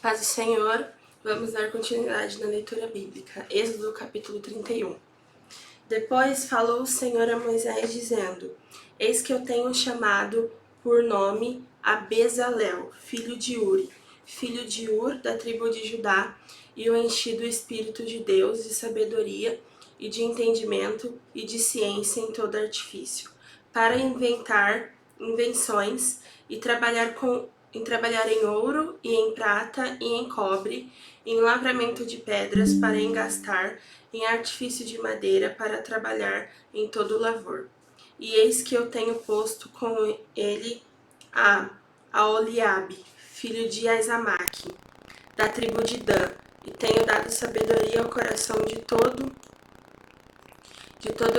Paz do Senhor, vamos dar continuidade na leitura bíblica. Êxodo capítulo 31. Depois falou o Senhor a Moisés dizendo: Eis que eu tenho chamado por nome a Bezalel, filho de Uri, filho de Ur, da tribo de Judá, e o enchi do Espírito de Deus, de sabedoria e de entendimento e de ciência em todo artifício, para inventar invenções e trabalhar em ouro e em prata e em cobre, em lavramento de pedras para engastar, em artifício de madeira para trabalhar em todo o lavor. E eis que eu tenho posto com ele a Oliabe, filho de Aizamaque, da tribo de Dan, e tenho dado sabedoria ao coração de todo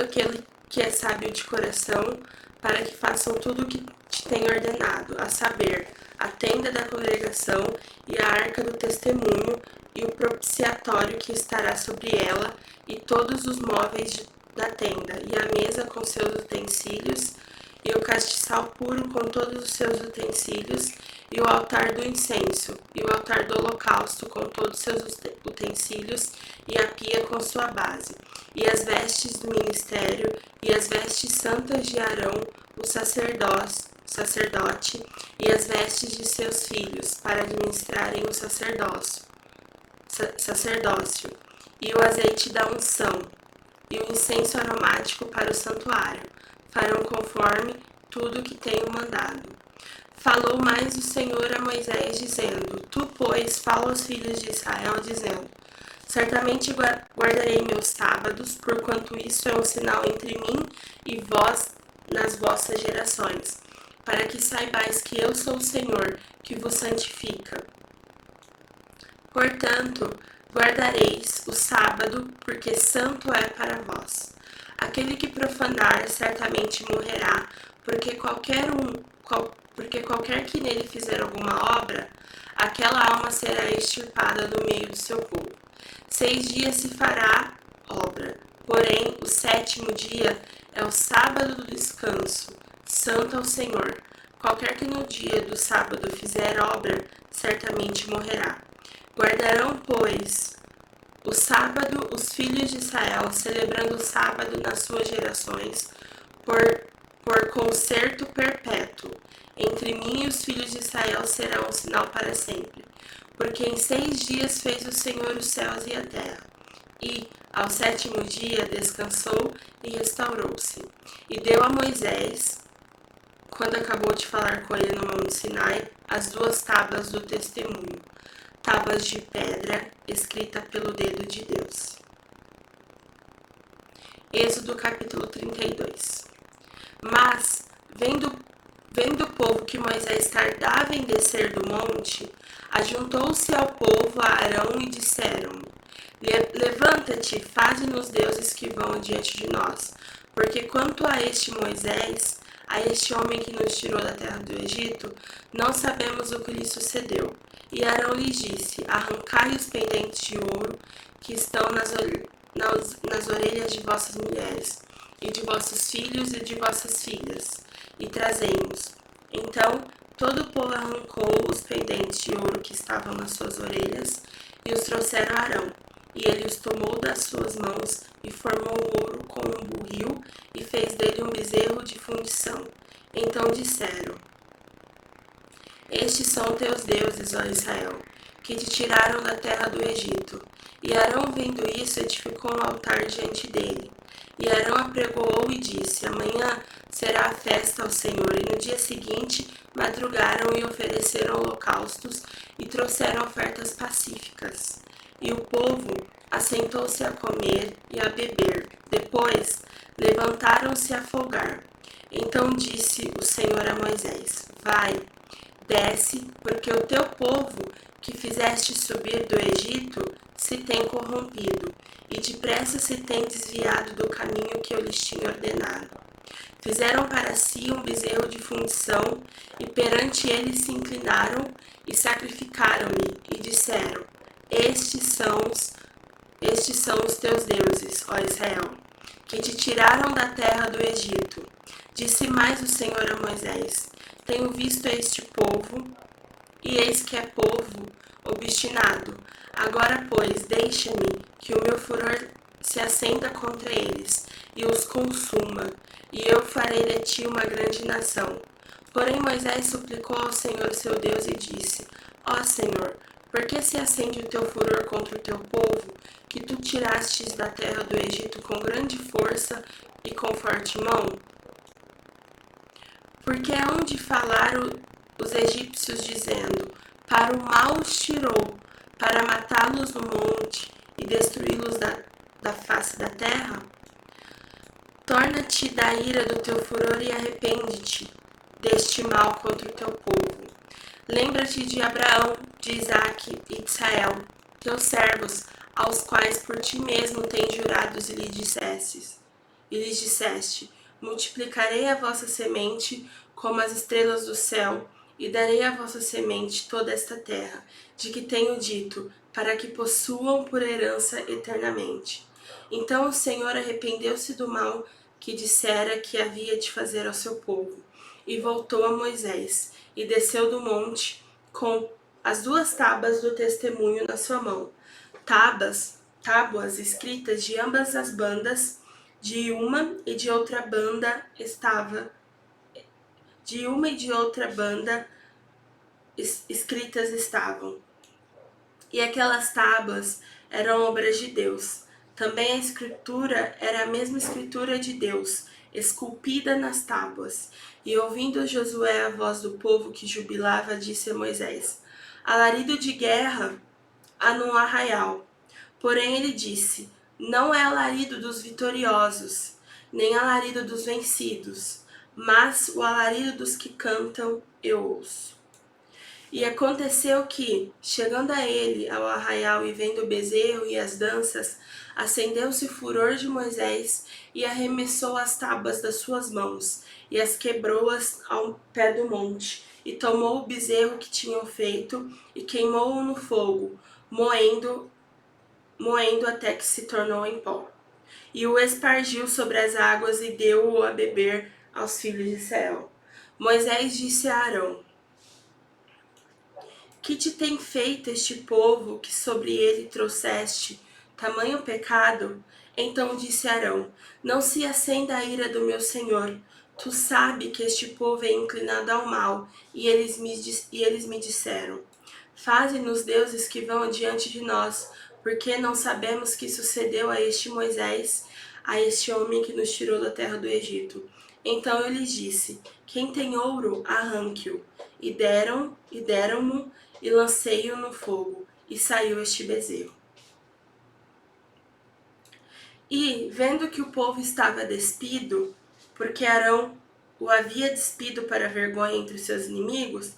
aquele que é sábio de coração, para que façam tudo o que te tenho ordenado, a saber, a tenda da congregação e a arca do testemunho e o propiciatório que estará sobre ela e todos os móveis da tenda e a mesa com seus utensílios e o castiçal puro com todos os seus utensílios e o altar do incenso e o altar do holocausto com todos os seus utensílios e a pia com sua base e as vestes do ministério e as vestes santas de Arão, o sacerdote, e as vestes de seus filhos, para administrarem o sacerdócio, e o azeite da unção, e o incenso aromático para o santuário, farão conforme tudo que tenho mandado. Falou mais o Senhor a Moisés, dizendo: Tu, pois, fala aos filhos de Israel, dizendo: Certamente guardarei meus sábados, porquanto isso é um sinal entre mim e vós nas vossas gerações, para que saibais que eu sou o Senhor, que vos santifica. Portanto, guardareis o sábado, porque santo é para vós. Aquele que profanar certamente morrerá, porque qualquer que nele fizer alguma obra, aquela alma será extirpada do meio do seu povo. 6 dias se fará obra, porém o 7º dia é o sábado do descanso, santo ao Senhor. Qualquer que no dia do sábado fizer obra, certamente morrerá. Guardarão, pois, o sábado os filhos de Israel, celebrando o sábado nas suas gerações, por concerto perpétuo. Entre mim e os filhos de Israel será um sinal para sempre. Porque em 6 dias fez o Senhor os céus e a terra, e ao 7º dia descansou e restaurou-se. E deu a Moisés, quando acabou de falar com ele no Monte Sinai, as 2 tábuas do testemunho, tábuas de pedra, escrita pelo dedo de Deus. Êxodo capítulo 32. Mas, vendo o povo que Moisés tardava em descer do monte, ajuntou-se ao povo a Arão e disseram: Levanta-te, faze-nos deuses que vão diante de nós, porque quanto a este Moisés, a este homem que nos tirou da terra do Egito, não sabemos o que lhe sucedeu. E Arão lhes disse: Arrancai os pendentes de ouro que estão nas orelhas de vossas mulheres, e de vossos filhos e de vossas filhas, e trazei-nos. Então todo o povo arrancou os pendentes de ouro que estavam nas suas orelhas, e os trouxeram a Arão. E ele os tomou das suas mãos, e formou o ouro com um burril, e fez dele um bezerro de fundição. Então disseram: Estes são teus deuses, ó Israel, que te tiraram da terra do Egito. E Arão, vendo isso, edificou um altar diante dele. E Arão apregoou e disse: Amanhã será a festa ao Senhor. E no dia seguinte madrugaram e ofereceram holocaustos e trouxeram ofertas pacíficas. E o povo assentou-se a comer e a beber. Depois levantaram-se a folgar. Então disse o Senhor a Moisés: Vai, desce, porque o teu povo que fizeste subir do Egito se tem corrompido, e depressa se tem desviado do caminho que eu lhes tinha ordenado. Fizeram para si um bezerro de fundição, e perante ele se inclinaram e sacrificaram-lhe, e disseram: Estes são os teus deuses, ó Israel, que te tiraram da terra do Egito. Disse mais o Senhor a Moisés: Tenho visto este povo, e eis que é povo obstinado. Agora, pois, deixa-me que o meu furor se acenda contra eles e os consuma, e eu farei de ti uma grande nação. Porém Moisés suplicou ao Senhor seu Deus e disse: Ó Senhor, por que se acende o teu furor contra o teu povo, que tu tirastes da terra do Egito com grande força e com forte mão? Porque hão de falar os egípcios, dizendo: Para o mal os tirou, para matá-los no monte e destruí-los da face da terra? Torna-te da ira do teu furor e arrepende-te deste mal contra o teu povo. Lembra-te de Abraão, de Isaque e de Israel, teus servos, aos quais por ti mesmo tens jurado e lhes disseste: multiplicarei a vossa semente como as estrelas do céu, e darei à vossa semente toda esta terra, de que tenho dito, para que possuam por herança eternamente. Então o Senhor arrependeu-se do mal que dissera que havia de fazer ao seu povo, e voltou a Moisés, e desceu do monte com as 2 tábuas do testemunho na sua mão, tábuas escritas de ambas as bandas, de uma e de outra banda escritas estavam. E aquelas tábuas eram obras de Deus. Também a escritura era a mesma escritura de Deus, esculpida nas tábuas. E ouvindo Josué a voz do povo que jubilava, disse a Moisés: alarido de guerra há no arraial. Porém ele disse: não é alarido dos vitoriosos, nem alarido dos vencidos, mas o alarido dos que cantam eu ouço. E aconteceu que, chegando a ele ao arraial e vendo o bezerro e as danças, acendeu-se o furor de Moisés e arremessou as tábuas das suas mãos e as quebrou-as ao pé do monte, e tomou o bezerro que tinham feito e queimou-o no fogo, moendo até que se tornou em pó. E o espargiu sobre as águas e deu-o a beber aos filhos de Israel. Moisés disse a Arão: que te tem feito este povo que sobre ele trouxeste tamanho pecado? Então disse Arão: não se acenda a ira do meu senhor. Tu sabe que este povo é inclinado ao mal, e eles me disseram: faze-nos deuses que vão adiante de nós, porque não sabemos que sucedeu a este Moisés, a este homem que nos tirou da terra do Egito. Então eu lhes disse: quem tem ouro, arranque-o. E deram-mo, e lancei-o no fogo, e saiu este bezerro. E, vendo que o povo estava despido, porque Arão o havia despido para vergonha entre os seus inimigos,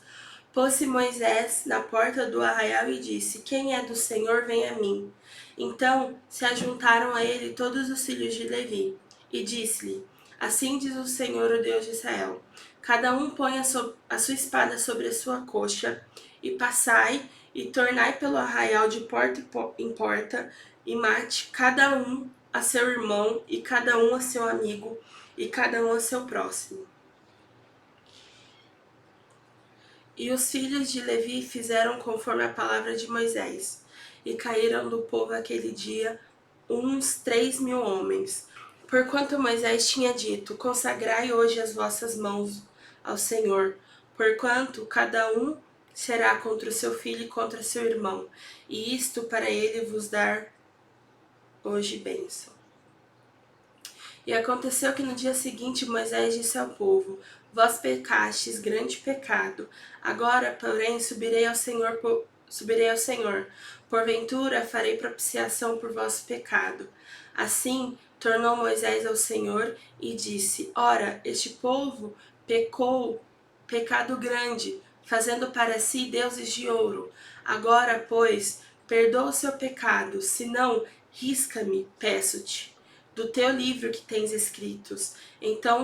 pôs-se Moisés na porta do arraial e disse: quem é do Senhor, vem a mim. Então se ajuntaram a ele todos os filhos de Levi, e disse-lhe: assim diz o Senhor, o Deus de Israel: cada um põe a sua espada sobre a sua coxa, e passai e tornai pelo arraial de porta em porta, e mate cada um a seu irmão, e cada um a seu amigo, e cada um a seu próximo. E os filhos de Levi fizeram conforme a palavra de Moisés, e caíram do povo aquele dia uns 3.000 homens. Porquanto Moisés tinha dito: consagrai hoje as vossas mãos ao Senhor, porquanto cada um será contra o seu filho e contra seu irmão, e isto para ele vos dar hoje bênção. E aconteceu que no dia seguinte Moisés disse ao povo: vós pecastes grande pecado. Agora, porém, subirei ao Senhor. Porventura farei propiciação por vosso pecado. Assim, tornou Moisés ao Senhor e disse: ora, este povo pecou pecado grande, fazendo para si deuses de ouro. Agora, pois, perdoa o seu pecado, senão risca-me, peço-te, do teu livro que tens escritos. Então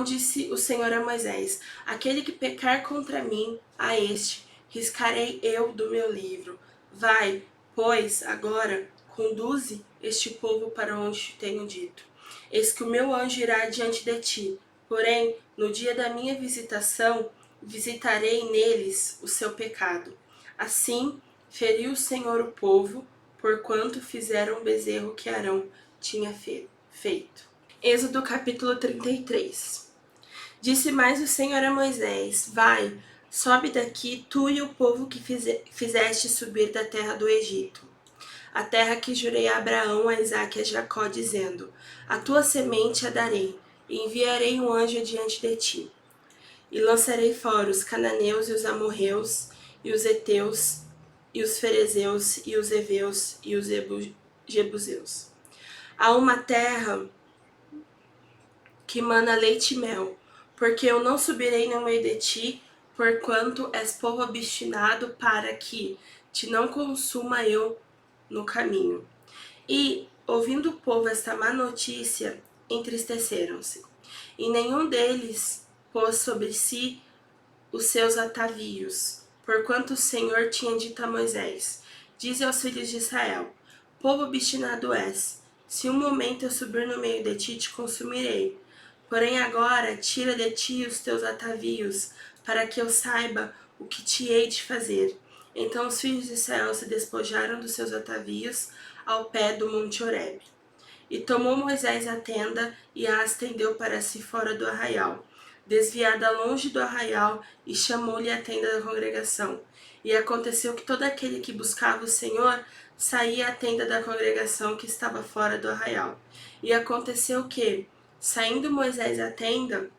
disse o Senhor a Moisés: aquele que pecar contra mim, a este riscarei eu do meu livro. Vai, pois, agora, conduze este povo para onde te tenho dito. Eis que o meu anjo irá diante de ti, porém, no dia da minha visitação, visitarei neles o seu pecado. Assim feriu o Senhor o povo, porquanto fizeram o bezerro que Arão tinha feito. Êxodo capítulo 33. Disse mais o Senhor a Moisés: Vai, sobe daqui, tu e o povo que fizeste subir da terra do Egito, a terra que jurei a Abraão, a Isaque e a Jacó, dizendo: A tua semente a darei, e enviarei um anjo diante de ti. E lançarei fora os cananeus e os amorreus, e os heteus, e os ferezeus, e os heveus, e os jebuseus. Há uma terra que mana leite e mel, porque eu não subirei no meio de ti, porquanto és povo obstinado, para que te não consuma eu no caminho. E, ouvindo o povo esta má notícia, entristeceram-se, e nenhum deles pôs sobre si os seus atavios, porquanto o Senhor tinha dito a Moisés: Dize aos filhos de Israel: Povo obstinado és, se um momento eu subir no meio de ti, te consumirei. Porém agora tira de ti os teus atavios, para que eu saiba o que te hei de fazer. Então os filhos de Israel se despojaram dos seus atavios ao pé do monte Horebe. E tomou Moisés a tenda e a estendeu para si fora do arraial, desviada longe do arraial, e chamou-lhe a tenda da congregação. E aconteceu que todo aquele que buscava o Senhor saía à tenda da congregação que estava fora do arraial. E aconteceu que, saindo Moisés à tenda,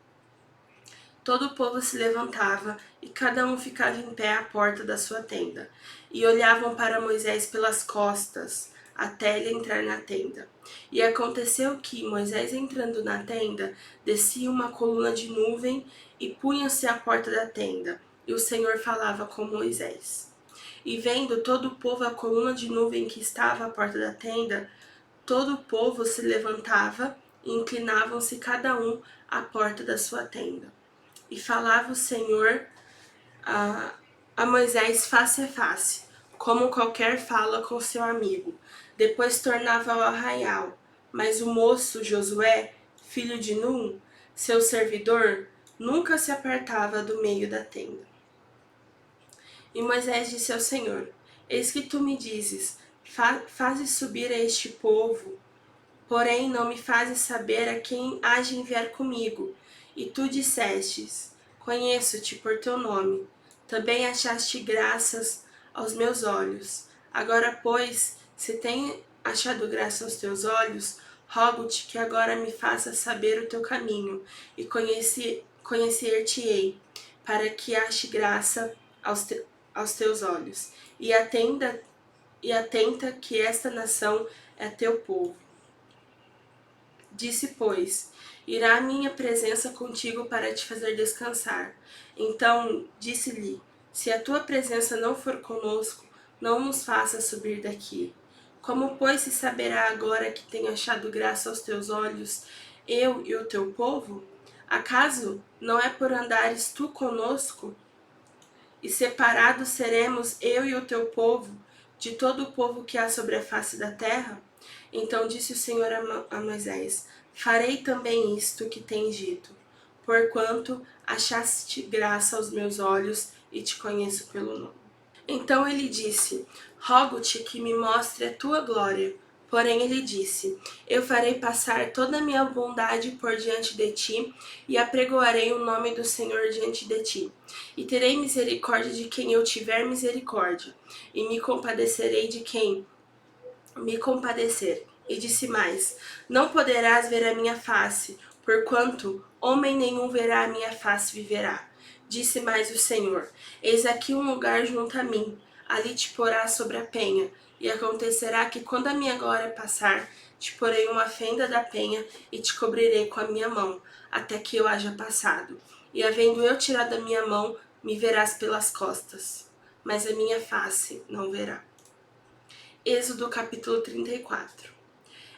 todo o povo se levantava, e cada um ficava em pé à porta da sua tenda, e olhavam para Moisés pelas costas, até ele entrar na tenda. E aconteceu que, Moisés entrando na tenda, descia uma coluna de nuvem, e punha-se à porta da tenda, e o Senhor falava com Moisés. E vendo todo o povo a coluna de nuvem que estava à porta da tenda, todo o povo se levantava, e inclinavam-se cada um à porta da sua tenda. E falava o Senhor a Moisés face a face, como qualquer fala com seu amigo. Depois tornava ao arraial. Mas o moço Josué, filho de Num, seu servidor, nunca se apartava do meio da tenda. E Moisés disse ao Senhor: Eis que tu me dizes, fazes subir a este povo, porém não me fazes saber a quem há de enviar comigo. E tu dissestes: Conheço-te por teu nome. Também achaste graças aos meus olhos. Agora, pois, se tenho achado graça aos teus olhos, rogo-te que agora me faças saber o teu caminho, e conhecer-te-ei, para que ache graça aos teus olhos. E atenta que esta nação é teu povo. Disse, pois, irá a minha presença contigo para te fazer descansar. Então disse-lhe: Se a tua presença não for conosco, não nos faça subir daqui. Como, pois, se saberá agora que tenho achado graça aos teus olhos, eu e o teu povo? Acaso não é por andares tu conosco? E separados seremos eu e o teu povo de todo o povo que há sobre a face da terra? Então disse o Senhor a Moisés: Farei também isto que tens dito, porquanto achaste graça aos meus olhos e te conheço pelo nome. Então ele disse: Rogo-te que me mostre a tua glória. Porém ele disse: Eu farei passar toda a minha bondade por diante de ti, e apregoarei o nome do Senhor diante de ti. E terei misericórdia de quem eu tiver misericórdia, e me compadecerei de quem me compadecer. E disse mais: Não poderás ver a minha face, porquanto homem nenhum verá a minha face e viverá. Disse mais o Senhor: Eis aqui um lugar junto a mim, ali te porás sobre a penha, e acontecerá que quando a minha glória passar, te porei uma fenda da penha e te cobrirei com a minha mão, até que eu haja passado. E havendo eu tirado a minha mão, me verás pelas costas, mas a minha face não verá. Êxodo capítulo 34.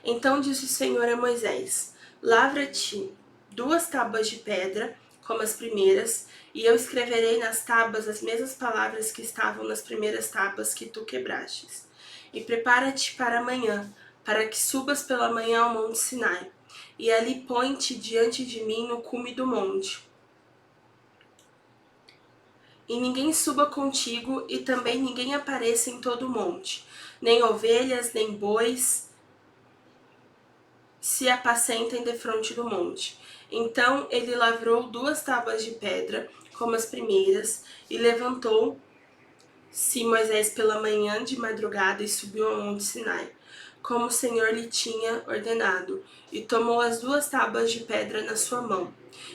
Então disse o Senhor a Moisés: Lavra-te 2 tábuas de pedra, como as primeiras, e eu escreverei nas tábuas as mesmas palavras que estavam nas primeiras tábuas que tu quebrastes. E prepara-te para amanhã, para que subas pela manhã ao monte Sinai, e ali põe-te diante de mim no cume do monte. E ninguém suba contigo, e também ninguém apareça em todo o monte, nem ovelhas, nem bois se apacentem defronte do monte. Então ele lavrou 2 tábuas de pedra, como as primeiras, e levantou-se Moisés pela manhã de madrugada e subiu ao monte Sinai, como o Senhor lhe tinha ordenado, e tomou as 2 tábuas de pedra na sua mão.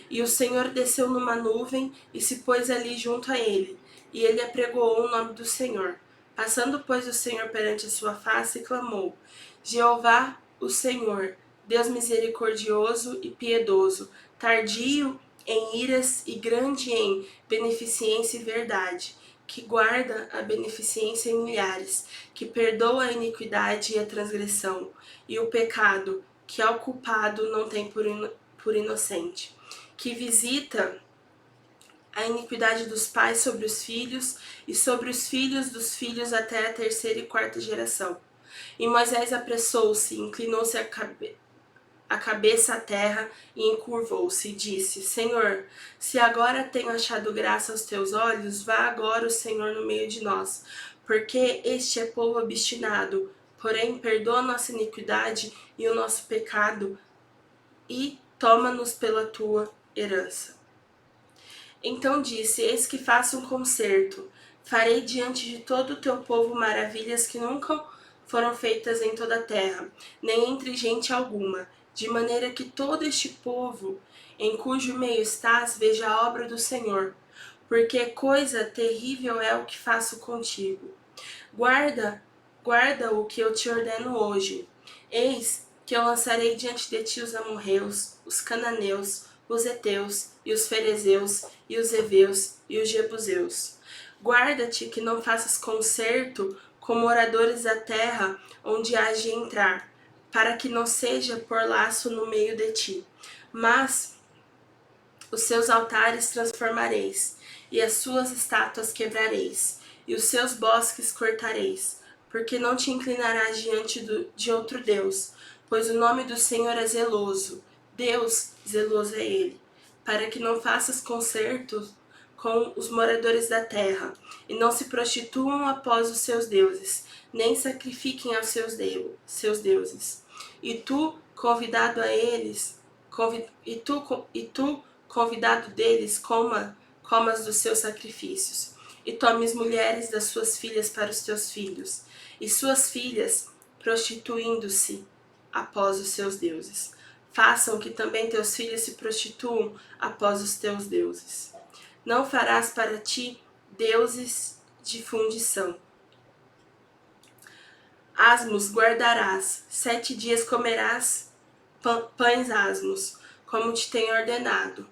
E o Senhor desceu numa nuvem e se pôs ali junto a ele, e ele apregoou o nome do Senhor. Passando, pois, o Senhor perante a sua face, clamou: Jeová, o Senhor, Deus misericordioso e piedoso, tardio em iras e grande em beneficência e verdade, que guarda a beneficência em milhares, que perdoa a iniquidade e a transgressão, e o pecado, que ao culpado não tem por inocente, que visita a iniquidade dos pais sobre os filhos, e sobre os filhos dos filhos até a 3ª e 4ª geração. E Moisés apressou-se, inclinou-se a cabeça à terra e encurvou-se, e disse: Senhor, se agora tenho achado graça aos teus olhos, vá agora o Senhor no meio de nós, porque este é povo obstinado, porém perdoa nossa iniquidade e o nosso pecado, e toma-nos pela tua herança. Então disse: Eis que faço um concerto, farei diante de todo o teu povo maravilhas que nunca foram feitas em toda a terra, nem entre gente alguma, de maneira que todo este povo, em cujo meio estás, veja a obra do Senhor, porque coisa terrível é o que faço contigo. Guarda o que eu te ordeno hoje. Eis que eu lançarei diante de ti os amorreus, os cananeus, os heteus, e os ferezeus, e os heveus, e os jebuseus. Guarda-te que não faças concerto com moradores da terra onde hás de entrar, para que não seja por laço no meio de ti. Mas os seus altares transformareis, e as suas estátuas quebrareis, e os seus bosques cortareis, porque não te inclinarás diante de outro Deus, pois o nome do Senhor é zeloso, Deus zeloso é ele, para que não faças concertos com os moradores da terra, e não se prostituam após os seus deuses, nem sacrifiquem aos seus deuses. E tu, convidado a eles, convidado deles, comas dos seus sacrifícios, e tomes mulheres das suas filhas para os teus filhos, e suas filhas, prostituindo-se após os seus deuses. Façam que também teus filhos se prostituam após os teus deuses. Não farás para ti deuses de fundição. Asmos guardarás, 7 dias comerás pães asmos, como te tenho ordenado,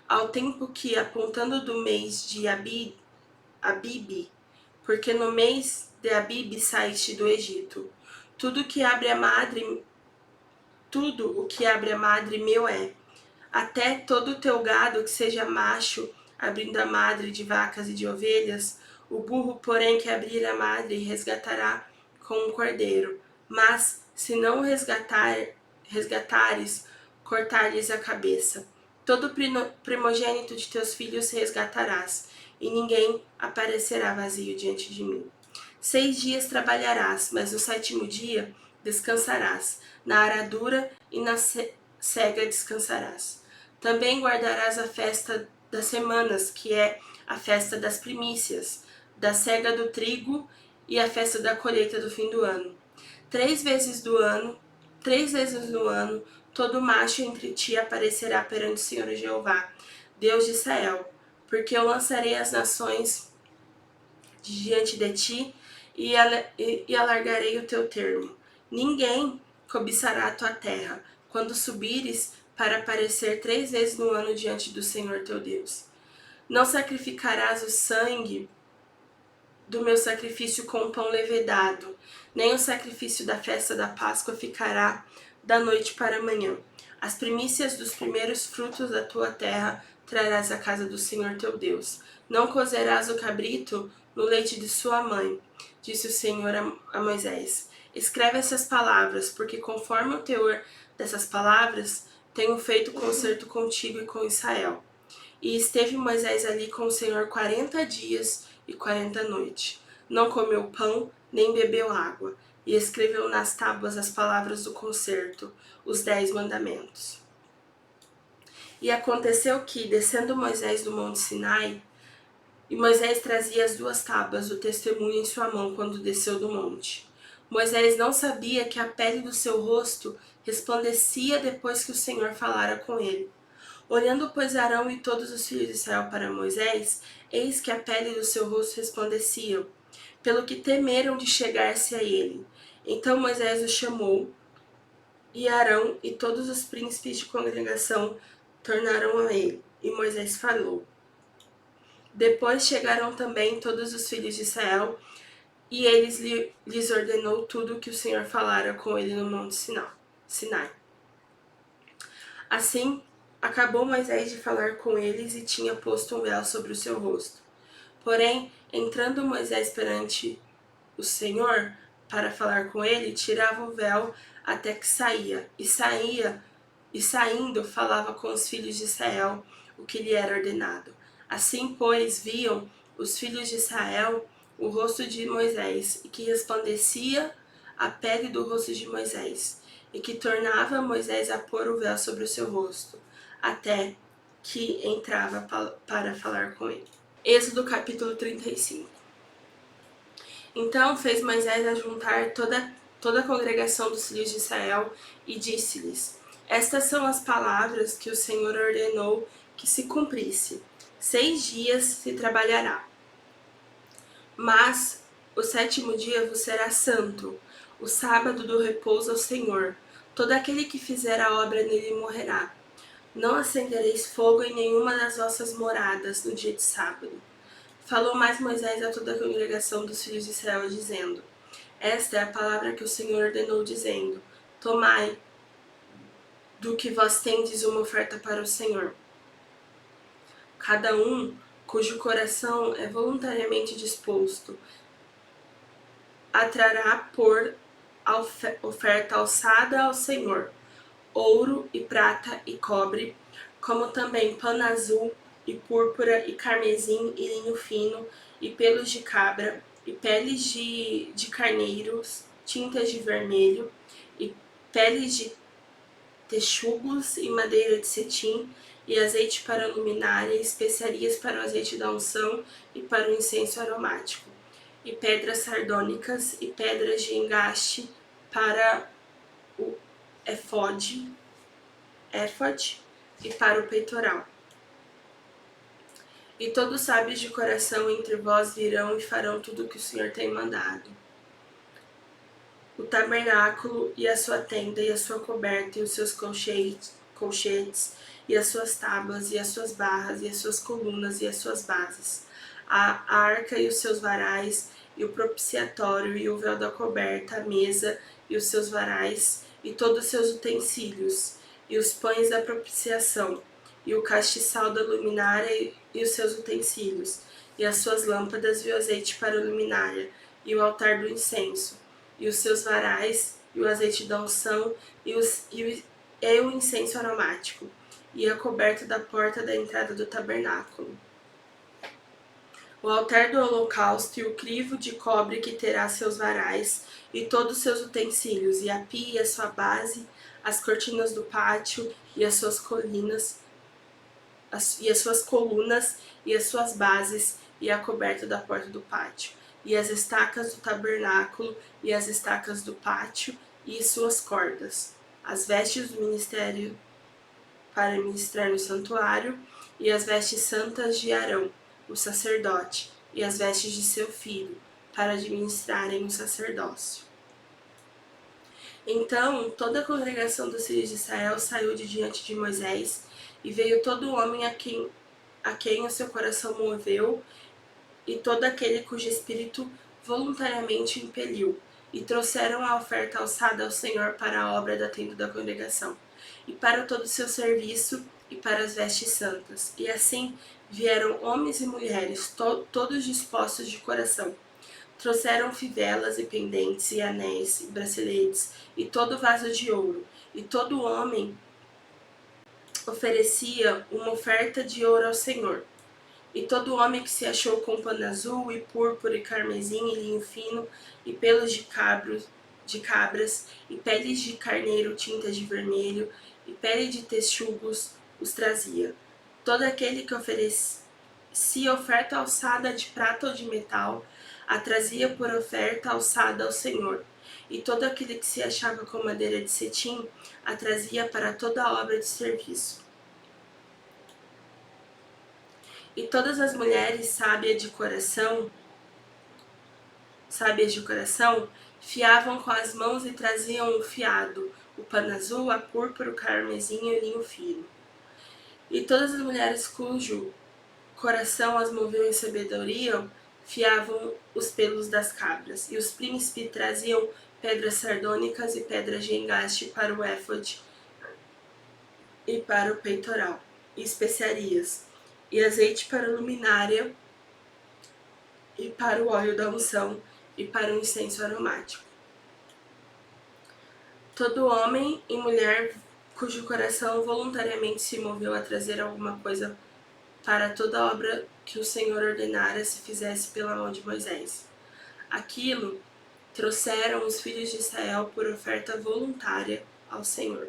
ao tempo que, apontando do mês de Abibe, porque no mês de Abibe saíste do Egito. Tudo o que abre a madre meu é, até todo o teu gado que seja macho, abrindo a madre de vacas e de ovelhas, o burro, porém, que abrir a madre resgatará com um cordeiro. Mas, se não resgatares, cortar-lhes a cabeça. Todo primogênito de teus filhos resgatarás, e ninguém aparecerá vazio diante de mim. 6 dias trabalharás, mas no 7º dia descansarás. Na aradura e na cega descansarás. Também guardarás a festa das semanas, que é a festa das primícias, da cega do trigo e a festa da colheita do fim do ano. 3 vezes no ano, todo macho entre ti aparecerá perante o Senhor Jeová, Deus de Israel, porque eu lançarei as nações diante de ti e alargarei o teu termo. Ninguém cobiçará a tua terra, quando subires para aparecer 3 vezes no ano diante do Senhor teu Deus. Não sacrificarás o sangue do meu sacrifício com pão levedado, nem o sacrifício da festa da Páscoa ficará da noite para a manhã. As primícias dos primeiros frutos da tua terra trarás à casa do Senhor teu Deus. Não cozerás o cabrito no leite de sua mãe, disse o Senhor a Moisés. Escreve essas palavras, porque conforme o teor dessas palavras, tenho feito concerto contigo e com Israel. E esteve Moisés ali com o Senhor 40 dias e 40 noites. Não comeu pão, nem bebeu água, e escreveu nas tábuas as palavras do concerto, os 10 mandamentos. E aconteceu que, descendo Moisés do monte Sinai, e Moisés trazia as 2 tábuas do testemunho em sua mão quando desceu do monte. Moisés não sabia que a pele do seu rosto resplandecia depois que o Senhor falara com ele. Olhando, pois, Arão e todos os filhos de Israel para Moisés, eis que a pele do seu rosto resplandecia, pelo que temeram de chegar-se a ele. Então Moisés o chamou, e Arão e todos os príncipes de congregação tornaram a ele, e Moisés falou. Depois chegaram também todos os filhos de Israel, e lhes ordenou tudo o que o Senhor falara com ele no monte Sinai. Assim, acabou Moisés de falar com eles e tinha posto um véu sobre o seu rosto. Porém, entrando Moisés perante o Senhor para falar com ele, tirava o véu até que saía, e saindo falava com os filhos de Israel o que lhe era ordenado. Assim, pois, viam os filhos de Israel o rosto de Moisés, e que resplandecia a pele do rosto de Moisés, e que tornava Moisés a pôr o véu sobre o seu rosto, até que entrava para falar com ele. Êxodo capítulo 35. Então fez Moisés ajuntar toda a congregação dos filhos de Israel e disse-lhes: Estas são as palavras que o Senhor ordenou que se cumprisse. 6 dias se trabalhará, mas o 7º dia vos será santo, o sábado do repouso ao Senhor. Todo aquele que fizer a obra nele morrerá. Não acendereis fogo em nenhuma das vossas moradas no dia de sábado. Falou mais Moisés a toda a congregação dos filhos de Israel, dizendo: Esta é a palavra que o Senhor ordenou, dizendo: Tomai do que vós tendes uma oferta para o Senhor. Cada um cujo coração é voluntariamente disposto trará por oferta alçada ao Senhor ouro e prata e cobre, como também pano azul e púrpura e carmesim e linho fino e pelos de cabra e peles de carneiros, tintas de vermelho e peles de texugos e madeira de cetim e azeite para a luminária, especiarias para o azeite da unção e para o incenso aromático, e pedras sardônicas e pedras de engaste para o éfode e para o peitoral. E todos sábios de coração entre vós virão e farão tudo o que o Senhor tem mandado. O tabernáculo e a sua tenda e a sua coberta e os seus colchetes e as suas tábuas e as suas barras e as suas colunas e as suas bases, a arca e os seus varais e o propiciatório e o véu da coberta, a mesa e os seus varais e todos os seus utensílios e os pães da propiciação e o castiçal da luminária e os seus utensílios e as suas lâmpadas e o azeite para a luminária e o altar do incenso e os seus varais, e o azeite da unção, e o incenso aromático, e a coberta da porta da entrada do tabernáculo. O altar do holocausto, e o crivo de cobre que terá seus varais, e todos os seus utensílios, e a pia e a sua base, as cortinas do pátio, e as suas colunas, e as suas bases, e a coberta da porta do pátio, e as estacas do tabernáculo, e as estacas do pátio, e suas cordas, as vestes do ministério para ministrar no santuário, e as vestes santas de Arão, o sacerdote, e as vestes de seu filho, para administrarem o sacerdócio. Então toda a congregação dos filhos de Israel saiu de diante de Moisés, e veio todo homem a quem o seu coração moveu, e todo aquele cujo espírito voluntariamente impeliu, e trouxeram a oferta alçada ao Senhor para a obra da tenda da congregação, e para todo o seu serviço, e para as vestes santas. E assim vieram homens e mulheres, todos dispostos de coração. Trouxeram fivelas e pendentes, e anéis, e braceletes, e todo vaso de ouro, e todo homem oferecia uma oferta de ouro ao Senhor. E todo homem que se achou com pano azul, e púrpura, e carmesim, e linho fino, e pelos de cabras, e peles de carneiro tintas de vermelho, e pele de texugos, os trazia. Todo aquele que oferecia oferta alçada de prata ou de metal, a trazia por oferta alçada ao Senhor. E todo aquele que se achava com madeira de cetim, a trazia para toda a obra de serviço. E todas as mulheres sábias de coração, fiavam com as mãos e traziam o fiado, o pano azul, a púrpura, o carmesim e o linho fino. E todas as mulheres cujo coração as moveu em sabedoria, fiavam os pelos das cabras. E os príncipes traziam pedras sardônicas e pedras de engaste para o éfode e para o peitoral, e especiarias, e azeite para a luminária, e para o óleo da unção, e para o incenso aromático. Todo homem e mulher cujo coração voluntariamente se moveu a trazer alguma coisa para toda a obra que o Senhor ordenara se fizesse pela mão de Moisés. Aquilo trouxeram os filhos de Israel por oferta voluntária ao Senhor.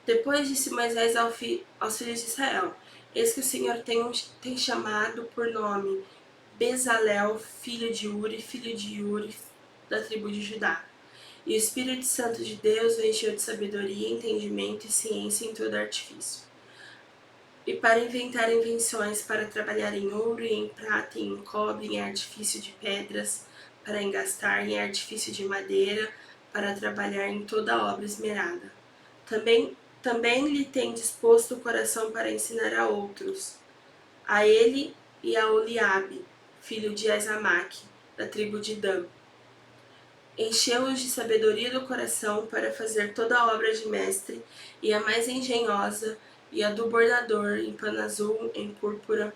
Depois disse Moisés aos filhos de Israel: Eis que o Senhor tem chamado por nome Bezalel, filho de Uri, da tribo de Judá. E o Espírito Santo de Deus o encheu de sabedoria, entendimento e ciência em todo artifício. E para inventar invenções, para trabalhar em ouro e em prata e em cobre, em artifício de pedras, para engastar em artifício de madeira, para trabalhar em toda a obra esmerada. Também lhe tem disposto o coração para ensinar a outros, a ele e a Oliabe, filho de Azamaque, da tribo de Dan. Encheu-os de sabedoria do coração para fazer toda a obra de mestre, e a mais engenhosa, e a do bordador, em pano azul, em púrpura,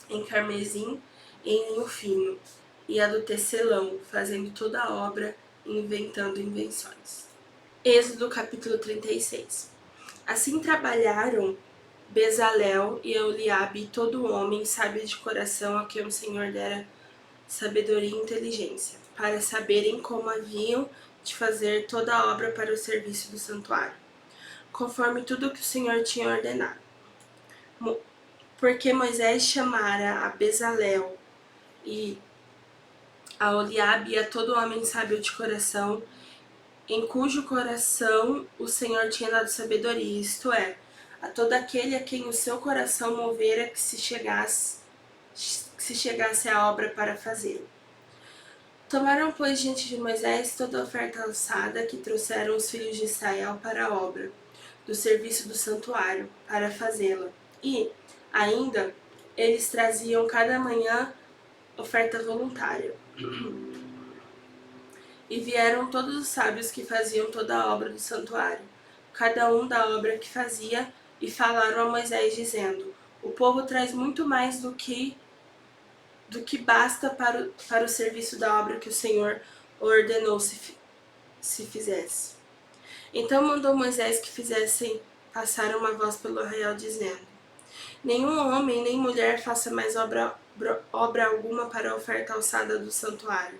em carmesim e em linho fino, e a do tecelão, fazendo toda a obra e inventando invenções. Êxodo capítulo 36. Assim trabalharam Bezalel e Eliabe e todo homem sábio de coração a quem o Senhor dera sabedoria e inteligência, para saberem como haviam de fazer toda a obra para o serviço do santuário, conforme tudo o que o Senhor tinha ordenado. Porque Moisés chamara a Bezalel e a Eliabe e a todo homem sábio de coração, em cujo coração o Senhor tinha dado sabedoria, isto é, a todo aquele a quem o seu coração movera que se chegasse à obra para fazê-lo. Tomaram, pois, diante de Moisés toda a oferta alçada que trouxeram os filhos de Israel para a obra do serviço do santuário, para fazê-la. E, ainda, eles traziam cada manhã oferta voluntária. E vieram todos os sábios que faziam toda a obra do santuário, cada um da obra que fazia, e falaram a Moisés, dizendo: O povo traz muito mais do que basta para o serviço da obra que o Senhor ordenou se fizesse. Então mandou Moisés que fizessem passar uma voz pelo arraial, dizendo: Nenhum homem nem mulher faça mais obra alguma para a oferta alçada do santuário.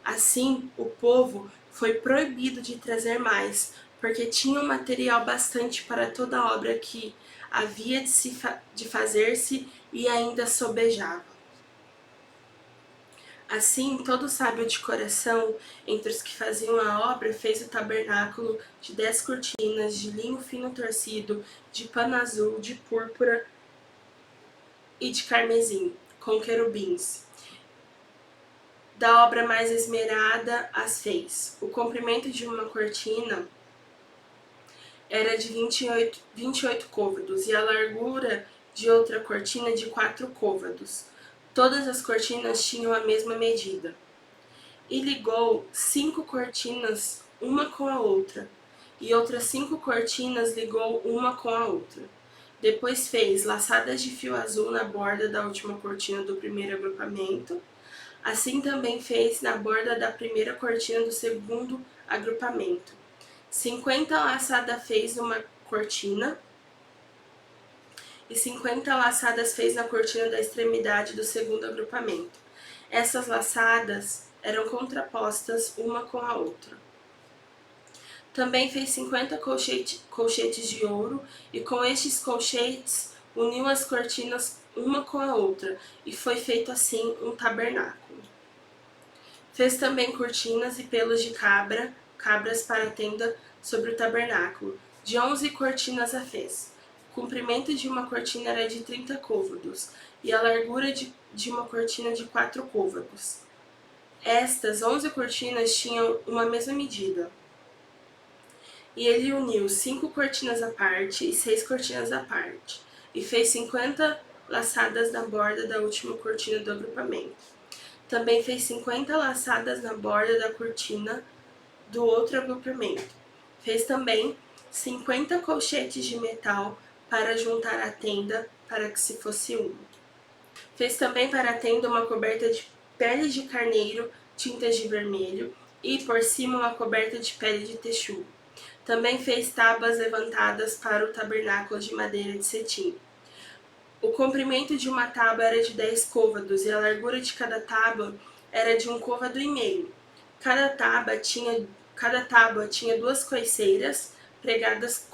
Assim, o povo foi proibido de trazer mais, porque tinham material bastante para toda a obra que havia de fazer-se e ainda sobejava. Assim, todo sábio de coração, entre os que faziam a obra, fez o tabernáculo de 10 cortinas, de linho fino torcido, de pano azul, de púrpura e de carmesim, com querubins. Da obra mais esmerada as fez. O comprimento de uma cortina era de 28 côvados, e a largura de outra cortina de 4 côvados. Todas as cortinas tinham a mesma medida. E ligou 5 cortinas uma com a outra, e outras 5 cortinas ligou uma com a outra. Depois fez laçadas de fio azul na borda da última cortina do primeiro agrupamento. Assim também fez na borda da primeira cortina do segundo agrupamento. 50 laçadas fez numa cortina e 50 laçadas fez na cortina da extremidade do segundo agrupamento. Essas laçadas eram contrapostas uma com a outra. Também fez 50 colchetes de ouro, e com estes colchetes uniu as cortinas uma com a outra, e foi feito assim um tabernáculo. Fez também cortinas e pelos de cabras para a tenda sobre o tabernáculo. De 11 cortinas a fez. O comprimento de uma cortina era de 30 côvados, e a largura de uma cortina de 4 côvados. Estas 11 cortinas tinham uma mesma medida. E ele uniu 5 cortinas à parte e 6 cortinas à parte, e fez 50 laçadas na borda da última cortina do agrupamento. Também fez 50 laçadas na borda da cortina do outro agrupamento. Fez também 50 colchetes de metal para juntar a tenda, para que se fosse uma. Fez também para a tenda uma coberta de pele de carneiro, tintas de vermelho, e por cima uma coberta de pele de texugo. Também fez tábuas levantadas para o tabernáculo de madeira de cetim. O comprimento de uma tábua era de 10 côvados, e a largura de cada tábua era de 1,5 côvado. Cada tábua tinha 2 coiceiras pregadas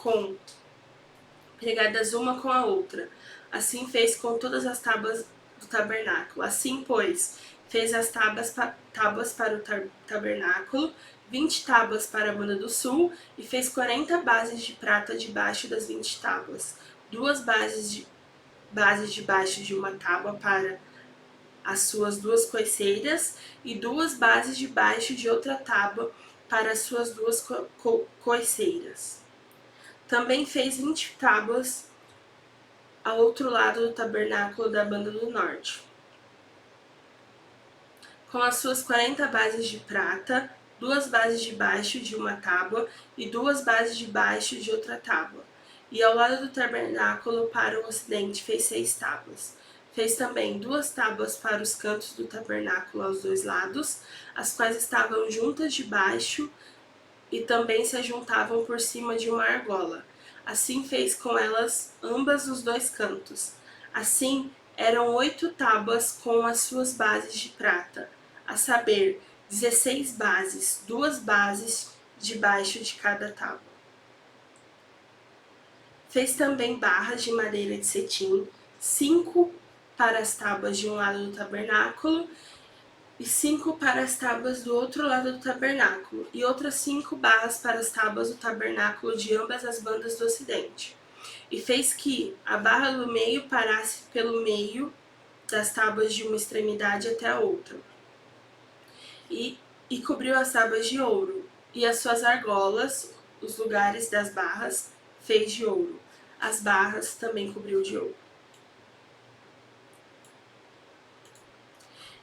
uma com a outra. Assim fez com todas as tábuas do tabernáculo. Assim, pois, fez as tábuas para o tabernáculo, 20 tábuas para a banda do sul, e fez 40 bases de prata debaixo das 20 tábuas, 2 bases debaixo de uma tábua para as suas 2 coiceiras, e 2 bases debaixo de outra tábua para as suas 2 coiceiras. Também fez 20 tábuas ao outro lado do tabernáculo da banda do norte, com as suas 40 bases de prata, 2 bases debaixo de uma tábua e 2 bases debaixo de outra tábua. E ao lado do tabernáculo para o ocidente fez 6 tábuas. Fez também 2 tábuas para os cantos do tabernáculo aos 2 lados, as quais estavam juntas debaixo e também se ajuntavam por cima de uma argola. Assim fez com elas ambas os 2 cantos. Assim eram 8 tábuas com as suas bases de prata, a saber, 16 bases, 2 bases debaixo de cada tábua. Fez também barras de madeira de cetim, 5 para as tábuas de um lado do tabernáculo e 5 para as tábuas do outro lado do tabernáculo, e outras 5 barras para as tábuas do tabernáculo de ambas as bandas do ocidente. E fez que a barra do meio parasse pelo meio das tábuas de uma extremidade até a outra. E cobriu as tábuas de ouro, e as suas argolas, os lugares das barras, fez de ouro. As barras também cobriu de ouro.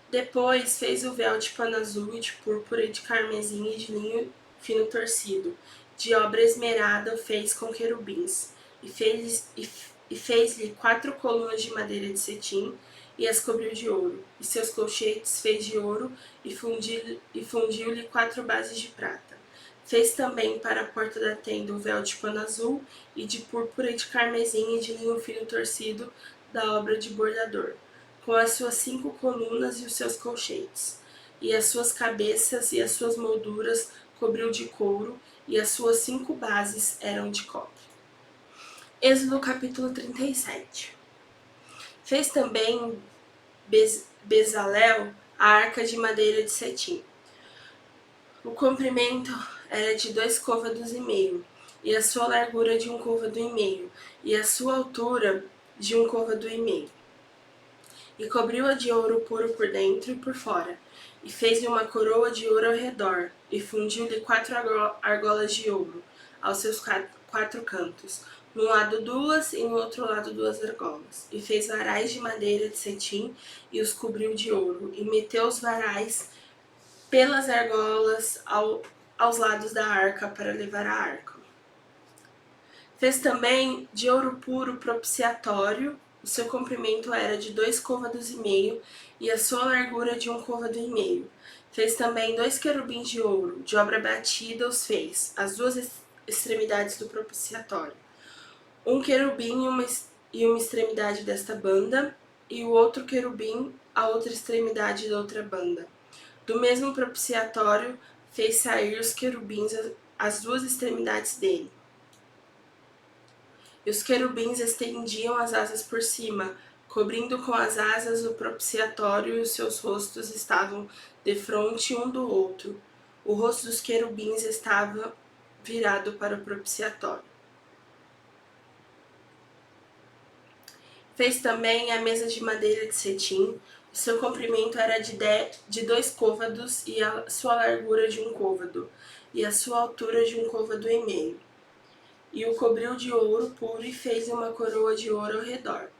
Depois fez o véu de pano azul e de púrpura e de carmesim e de linho fino torcido. De obra esmerada fez com querubins, e fez-lhe 4 colunas de madeira de cetim, e as cobriu de ouro, e seus colchetes fez de ouro, e fundiu-lhe 4 bases de prata. Fez também para a porta da tenda o véu de pano azul, e de púrpura e de carmesim e de linho fino torcido, da obra de bordador, com as suas 5 colunas e os seus colchetes. E as suas cabeças e as suas molduras cobriu de couro, e as suas 5 bases eram de cobre. Êxodo capítulo 37. Fez também Bezalel a arca de madeira de cetim. O comprimento era de 2,5 côvados, e a sua largura de 1,5 côvado, e a sua altura de 1,5 côvado. E cobriu-a de ouro puro por dentro e por fora, e fez-lhe uma coroa de ouro ao redor, e fundiu-lhe 4 argolas de ouro aos seus 4 cantos, num lado 2 e no outro lado 2 argolas. E fez varais de madeira de cetim, e os cobriu de ouro, e meteu os varais pelas argolas aos lados da arca para levar a arca. Fez também de ouro puro propiciatório o seu comprimento era de 2 côvados e meio, e a sua largura de 1 côvado e meio. Fez também 2 querubins de ouro, de obra batida os fez, as duas extremidades do propiciatório. Um querubim e uma extremidade desta banda, e o outro querubim a outra extremidade da outra banda. Do mesmo propiciatório fez sair os querubins as duas extremidades dele. E os querubins estendiam as asas por cima, cobrindo com as asas o propiciatório, e os seus rostos estavam defronte um do outro. O rosto dos querubins estava virado para o propiciatório. Fez também a mesa de madeira de cetim. O seu comprimento era de 2 côvados, e a sua largura de 1 côvado, e a sua altura de 1 côvado e meio. E o cobriu de ouro puro e fez uma coroa de ouro ao redor.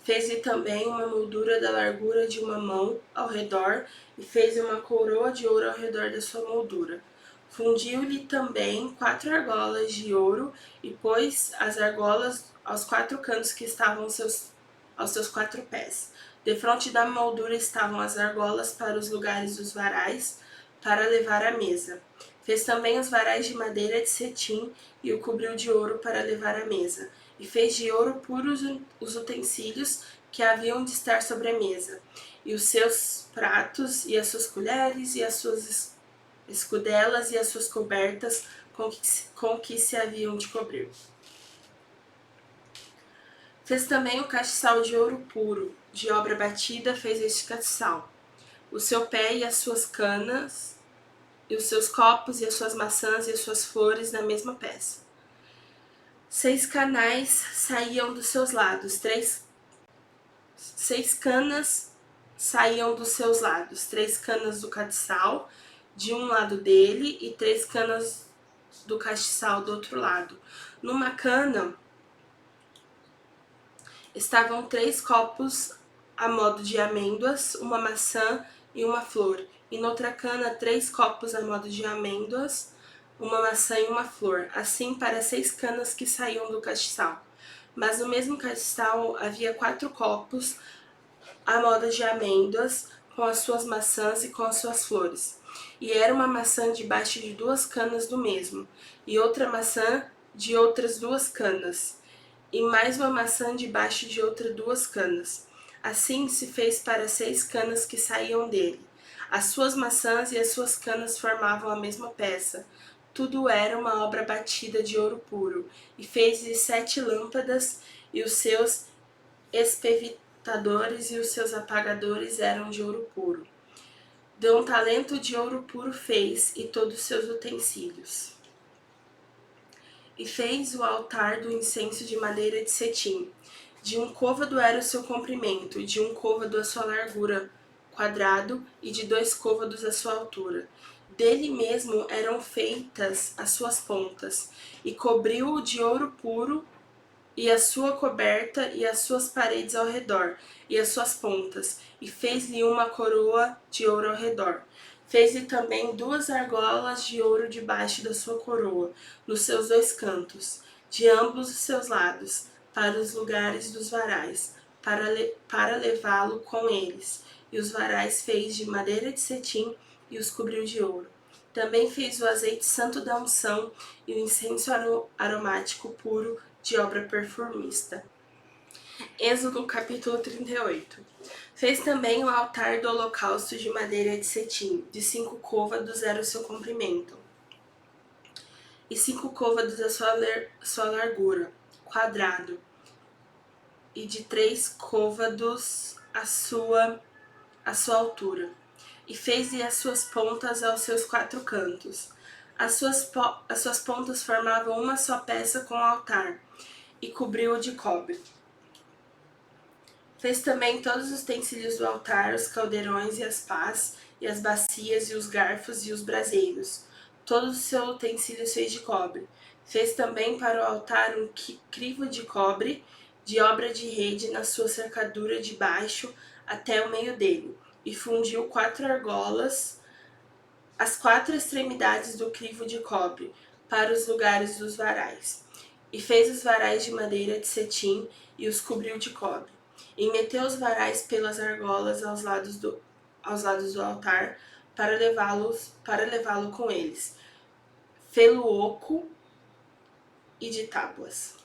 Fez-lhe também uma moldura da largura de uma mão ao redor, e fez uma coroa de ouro ao redor da sua moldura. Fundiu-lhe também 4 argolas de ouro, e pôs as argolas aos 4 cantos que estavam aos seus 4 pés. Defronte da moldura estavam as argolas para os lugares dos varais, para levar à mesa. Fez também os varais de madeira de cetim, e o cobriu de ouro para levar à mesa. E fez de ouro puro os utensílios que haviam de estar sobre a mesa, e os seus pratos, e as suas colheres, e as suas escudelas, e as suas cobertas com que se haviam de cobrir. Fez também o castiçal de ouro puro, de obra batida fez este castiçal. O seu pé e as suas canas, e os seus copos, e as suas maçãs, e as suas flores na mesma peça. 6 canais saíam dos seus lados, 6 canas saíam dos seus lados, 3 canas do castiçal de um lado dele, e 3 canas do castiçal do outro lado. Numa cana estavam 3 copos a modo de amêndoas, uma maçã e uma flor, e noutra cana 3 copos a modo de amêndoas, uma maçã e uma flor, assim para 6 canas que saíam do castiçal. Mas no mesmo castiçal havia 4 copos a modo de amêndoas, com as suas maçãs e com as suas flores. E era uma maçã debaixo de 2 canas do mesmo, e outra maçã de outras 2 canas, e mais uma maçã debaixo de outras 2 canas. Assim se fez para 6 canas que saíam dele. As suas maçãs e as suas canas formavam a mesma peça. Tudo era uma obra batida de ouro puro. E fez-lhe 7 lâmpadas, e os seus espevitadores e os seus apagadores eram de ouro puro. De um talento de ouro puro fez, e todos os seus utensílios. E fez o altar do incenso de madeira de cetim. De 1 côvado era o seu comprimento, de 1 côvado a sua largura, quadrado, e de 2 côvados a sua altura. Dele mesmo eram feitas as suas pontas, e cobriu-o de ouro puro, e a sua coberta, e as suas paredes ao redor, e as suas pontas, e fez-lhe uma coroa de ouro ao redor. Fez-lhe também 2 argolas de ouro debaixo da sua coroa, nos seus 2 cantos, de ambos os seus lados, para os lugares dos varais, para levá-lo com eles. E os varais fez de madeira de cetim, e os cobriu de ouro. Também fez o azeite santo da unção, e o incenso aromático puro, de obra perfumista. Êxodo capítulo 38. Fez também o altar do holocausto de madeira de cetim, de 5 côvados era o seu comprimento, e 5 côvados a sua largura, quadrado, e de 3 côvados a sua altura. E fez-lhe as suas pontas aos seus 4 cantos. As suas pontas formavam uma só peça com o altar, e cobriu-o de cobre. Fez também todos os utensílios do altar, os caldeirões e as pás, e as bacias, e os garfos, e os braseiros. Todo o seu utensílio fez de cobre. Fez também para o altar um crivo de cobre, de obra de rede, na sua cercadura de baixo até o meio dele, e fundiu 4 argolas, as 4 extremidades do crivo de cobre, para os lugares dos varais. E fez os varais de madeira de cetim, e os cobriu de cobre. e meteu os varais pelas argolas aos lados do altar para levá-lo com eles, fê-lo oco e de tábuas.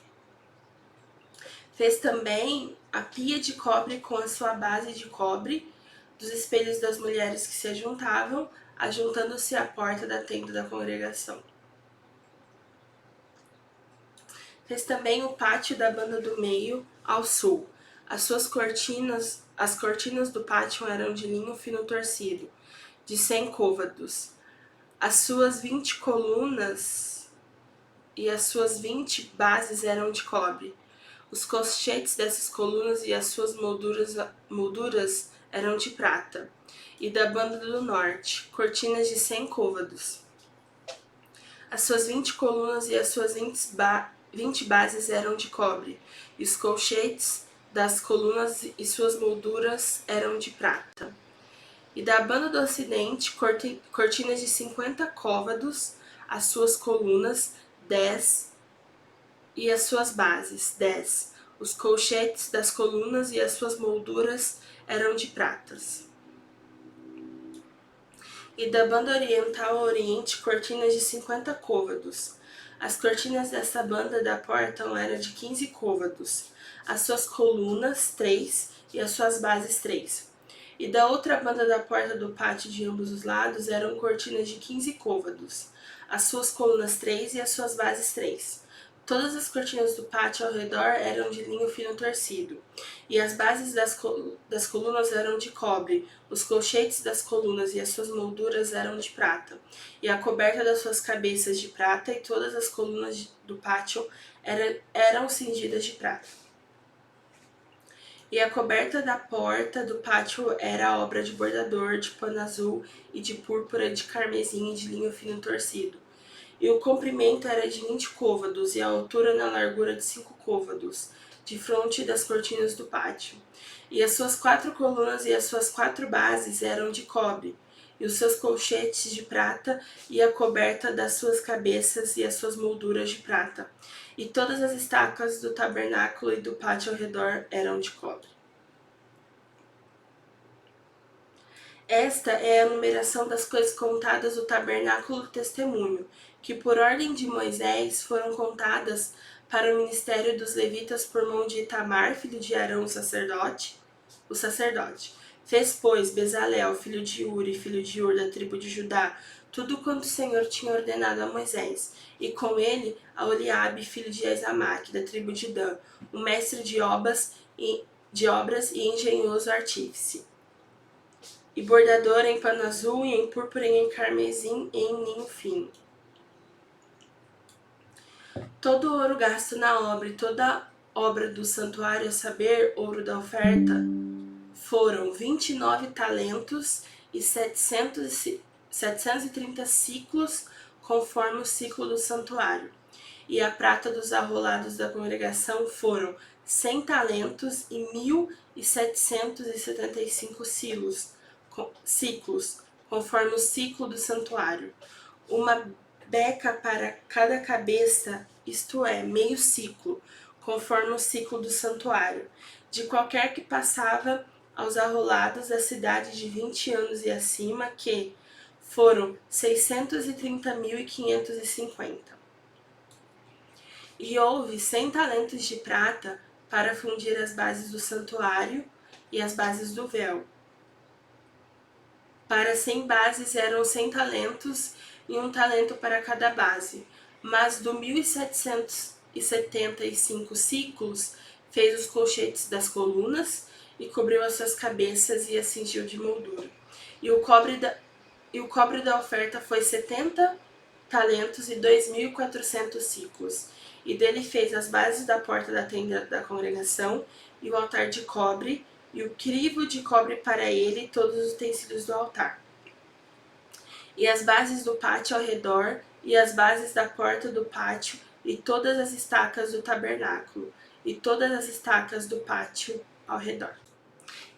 Fez também a pia de cobre com a sua base de cobre, dos espelhos das mulheres que se ajuntavam, ajuntando-se à porta da tenda da congregação. Fez também o pátio da banda do meio, ao sul. As cortinas do pátio eram de linho fino torcido, de 100 côvados. As suas 20 colunas e as suas 20 bases eram de cobre. Os colchetes dessas colunas e as suas molduras eram de prata. E da banda do norte, cortinas de 100 côvados. As suas 20 colunas e as suas 20 bases eram de cobre, e os colchetes das colunas e suas molduras eram de prata. E da banda do ocidente, cortinas de 50 côvados, as suas colunas, 10, e as suas bases, 10. Os colchetes das colunas e as suas molduras eram de pratas. E da banda oriental ao oriente, cortinas de 50 côvados. As cortinas dessa banda da porta eram de 15 côvados, as suas colunas, 3, e as suas bases, 3. E da outra banda da porta do pátio de ambos os lados eram cortinas de 15 côvados, as suas colunas, 3, e as suas bases, 3. Todas as cortinas do pátio ao redor eram de linho fino torcido, e as bases das colunas eram de cobre, os colchetes das colunas e as suas molduras eram de prata, e a coberta das suas cabeças de prata, e todas as colunas do pátio eram cingidas de prata. E a coberta da porta do pátio era obra de bordador, de pano azul e de púrpura, de carmesim e de linho fino torcido. E o comprimento era de 20 côvados e a altura na largura de 5 côvados, de fronte das cortinas do pátio. E as suas 4 colunas e as suas 4 bases eram de cobre, e os seus colchetes de prata, e a coberta das suas cabeças e as suas molduras de prata. E todas as estacas do tabernáculo e do pátio ao redor eram de cobre. Esta é a numeração das coisas contadas do tabernáculo do testemunho, que por ordem de Moisés foram contadas para o ministério dos levitas por mão de Itamar, filho de Arão, o sacerdote. Fez, pois, Bezalel, filho de Uri, filho de Ur, da tribo de Judá, tudo quanto o Senhor tinha ordenado a Moisés, e com ele a Oliabe, filho de Azamaque, da tribo de Dan, um mestre de obras e engenhoso artífice, e bordador em pano azul, e em púrpura, e em carmesim, e em linho fino. Todo o ouro gasto na obra e toda a obra do santuário, a saber, ouro da oferta, foram 29 talentos e 730 ciclos, conforme o ciclo do santuário. E a prata dos arrolados da congregação foram 100 talentos e 1.775 ciclos, conforme o ciclo do santuário. Uma beca para cada cabeça, isto é, meio ciclo, conforme o ciclo do santuário, de qualquer que passava aos arrolados da cidade de 20 anos e acima, que foram 630.550. E houve 100 talentos de prata para fundir as bases do santuário e as bases do véu. Para 100 bases eram 100 talentos e 1 talento para cada base. Mas do 1.775 ciclos fez os colchetes das colunas e cobriu as suas cabeças e as cingiu de moldura. E o cobre da oferta foi 70 talentos e 2.400 ciclos. E dele fez as bases da porta da tenda da congregação e o altar de cobre, e o crivo de cobre para ele e todos os utensílios do altar. E as bases do pátio ao redor, e as bases da porta do pátio, e todas as estacas do tabernáculo, e todas as estacas do pátio ao redor.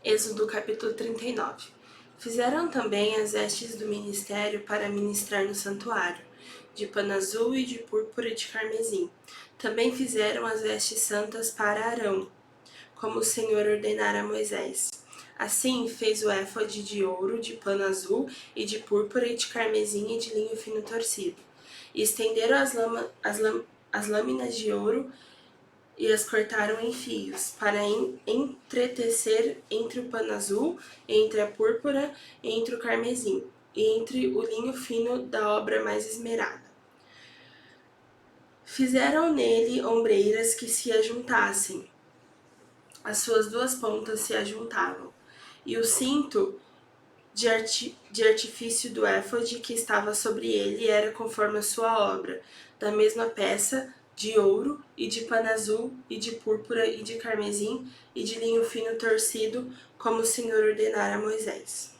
Êxodo capítulo 39. Fizeram também as vestes do ministério para ministrar no santuário, de pano azul e de púrpura e de carmesim. Também fizeram as vestes santas para Arão, como o Senhor ordenara a Moisés. Assim fez o éfode de ouro, de pano azul, e de púrpura, e de carmesim, e de linho fino torcido. E estenderam as lâminas de ouro e as cortaram em fios, para entretecer entre o pano azul, entre a púrpura, entre o carmesim, e entre o linho fino da obra mais esmerada. Fizeram nele ombreiras que se ajuntassem, as suas duas pontas se ajuntavam, e o cinto de artifício do éfode que estava sobre ele era conforme a sua obra, da mesma peça, de ouro, e de pano azul, e de púrpura, e de carmesim, e de linho fino torcido, como o Senhor ordenara a Moisés.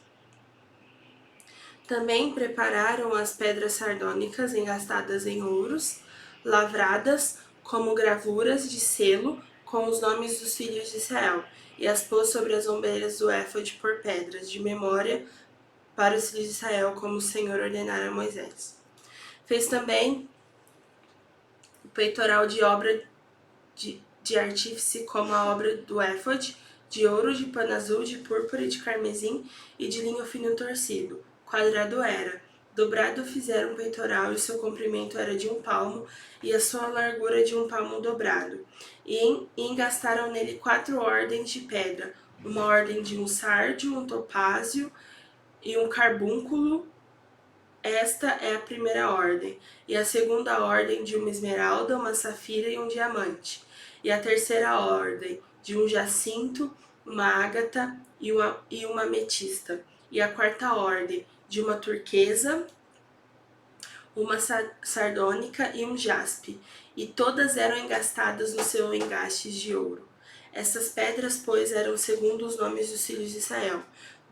Também prepararam as pedras sardônicas engastadas em ouros, lavradas como gravuras de selo com os nomes dos filhos de Israel, e as pôs sobre as ombreiras do éfode por pedras de memória para os filhos de Israel, como o Senhor ordenara a Moisés. Fez também o peitoral de obra de artífice, como a obra do éfode, de ouro, de pano azul, de púrpura e de carmesim, e de linho fino torcido. Quadrado era. Dobrado fizeram o peitoral, e seu comprimento era de 1 palmo, e a sua largura de 1 palmo dobrado. E engastaram nele 4 ordens de pedra, uma ordem de um sárdio, um topázio e um carbúnculo. Esta é a primeira ordem, e a segunda ordem de uma esmeralda, uma safira e um diamante, e a terceira ordem de um jacinto, uma ágata e uma ametista, e a quarta ordem de uma turquesa, uma sardônica e um jaspe, e todas eram engastadas no seu engastes de ouro. Essas pedras, pois, eram segundo os nomes dos filhos de Israel,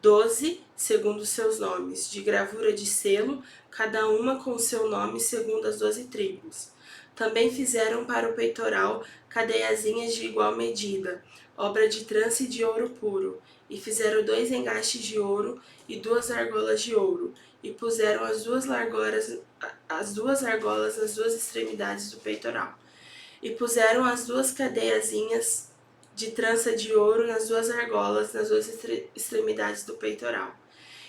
12 segundo seus nomes, de gravura de selo, cada uma com seu nome segundo as 12 tribos. Também fizeram para o peitoral cadeiazinhas de igual medida, obra de trança e de ouro puro, e fizeram 2 engastes de ouro e 2 argolas de ouro, e puseram as duas argolas nas 2 extremidades do peitoral. E puseram as 2 cadeiazinhas de trança de ouro nas 2 argolas nas 2 extremidades do peitoral.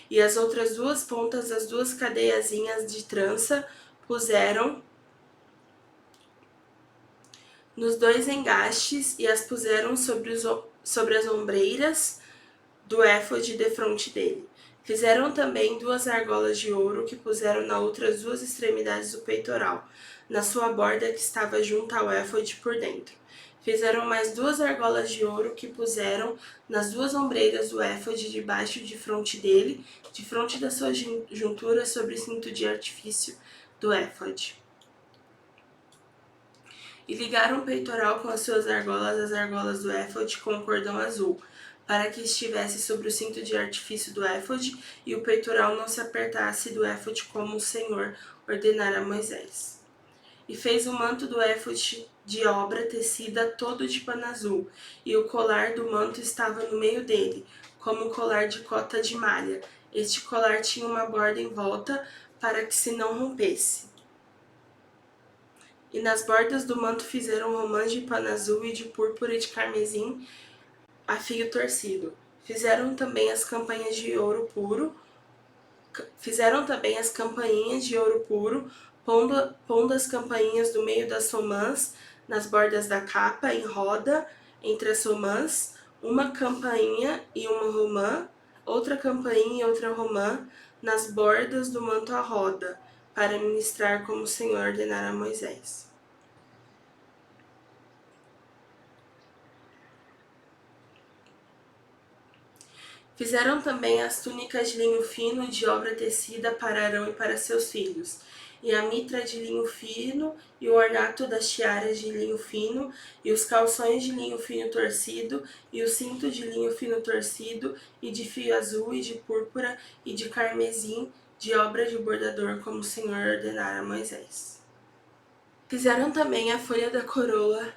E as outras 2 pontas das 2 cadeiazinhas de trança puseram nos 2 engastes e as puseram sobre as ombreiras do éfode defronte dele. Fizeram também 2 argolas de ouro que puseram nas outras 2 extremidades do peitoral, na sua borda que estava junto ao éfode por dentro. Fizeram mais 2 argolas de ouro que puseram nas 2 ombreiras do éfode debaixo de fronte dele, de fronte da sua juntura sobre o cinto de artifício do éfode. E ligaram o peitoral com as suas argolas às argolas do éfode com um cordão azul, para que estivesse sobre o cinto de artifício do éfode, e o peitoral não se apertasse do éfode como o Senhor ordenara a Moisés. E fez o manto do éfode de obra tecida todo de pano azul, e o colar do manto estava no meio dele, como colar de cota de malha. Este colar tinha uma borda em volta, para que se não rompesse. E nas bordas do manto fizeram romãs de pano azul e de púrpura e de carmesim a fio torcido. Fizeram também as campainhas de ouro puro, pondo as campainhas do meio das romãs nas bordas da capa, em roda, entre as romãs, uma campainha e uma romã, outra campainha e outra romã, nas bordas do manto à roda, para ministrar como o Senhor ordenara a Moisés. Fizeram também as túnicas de linho fino de obra tecida para Arão e para seus filhos, e a mitra de linho fino, e o ornato das tiaras de linho fino, e os calções de linho fino torcido, e o cinto de linho fino torcido, e de fio azul, e de púrpura, e de carmesim, de obra de bordador, como o Senhor ordenara a Moisés. Fizeram também a folha da coroa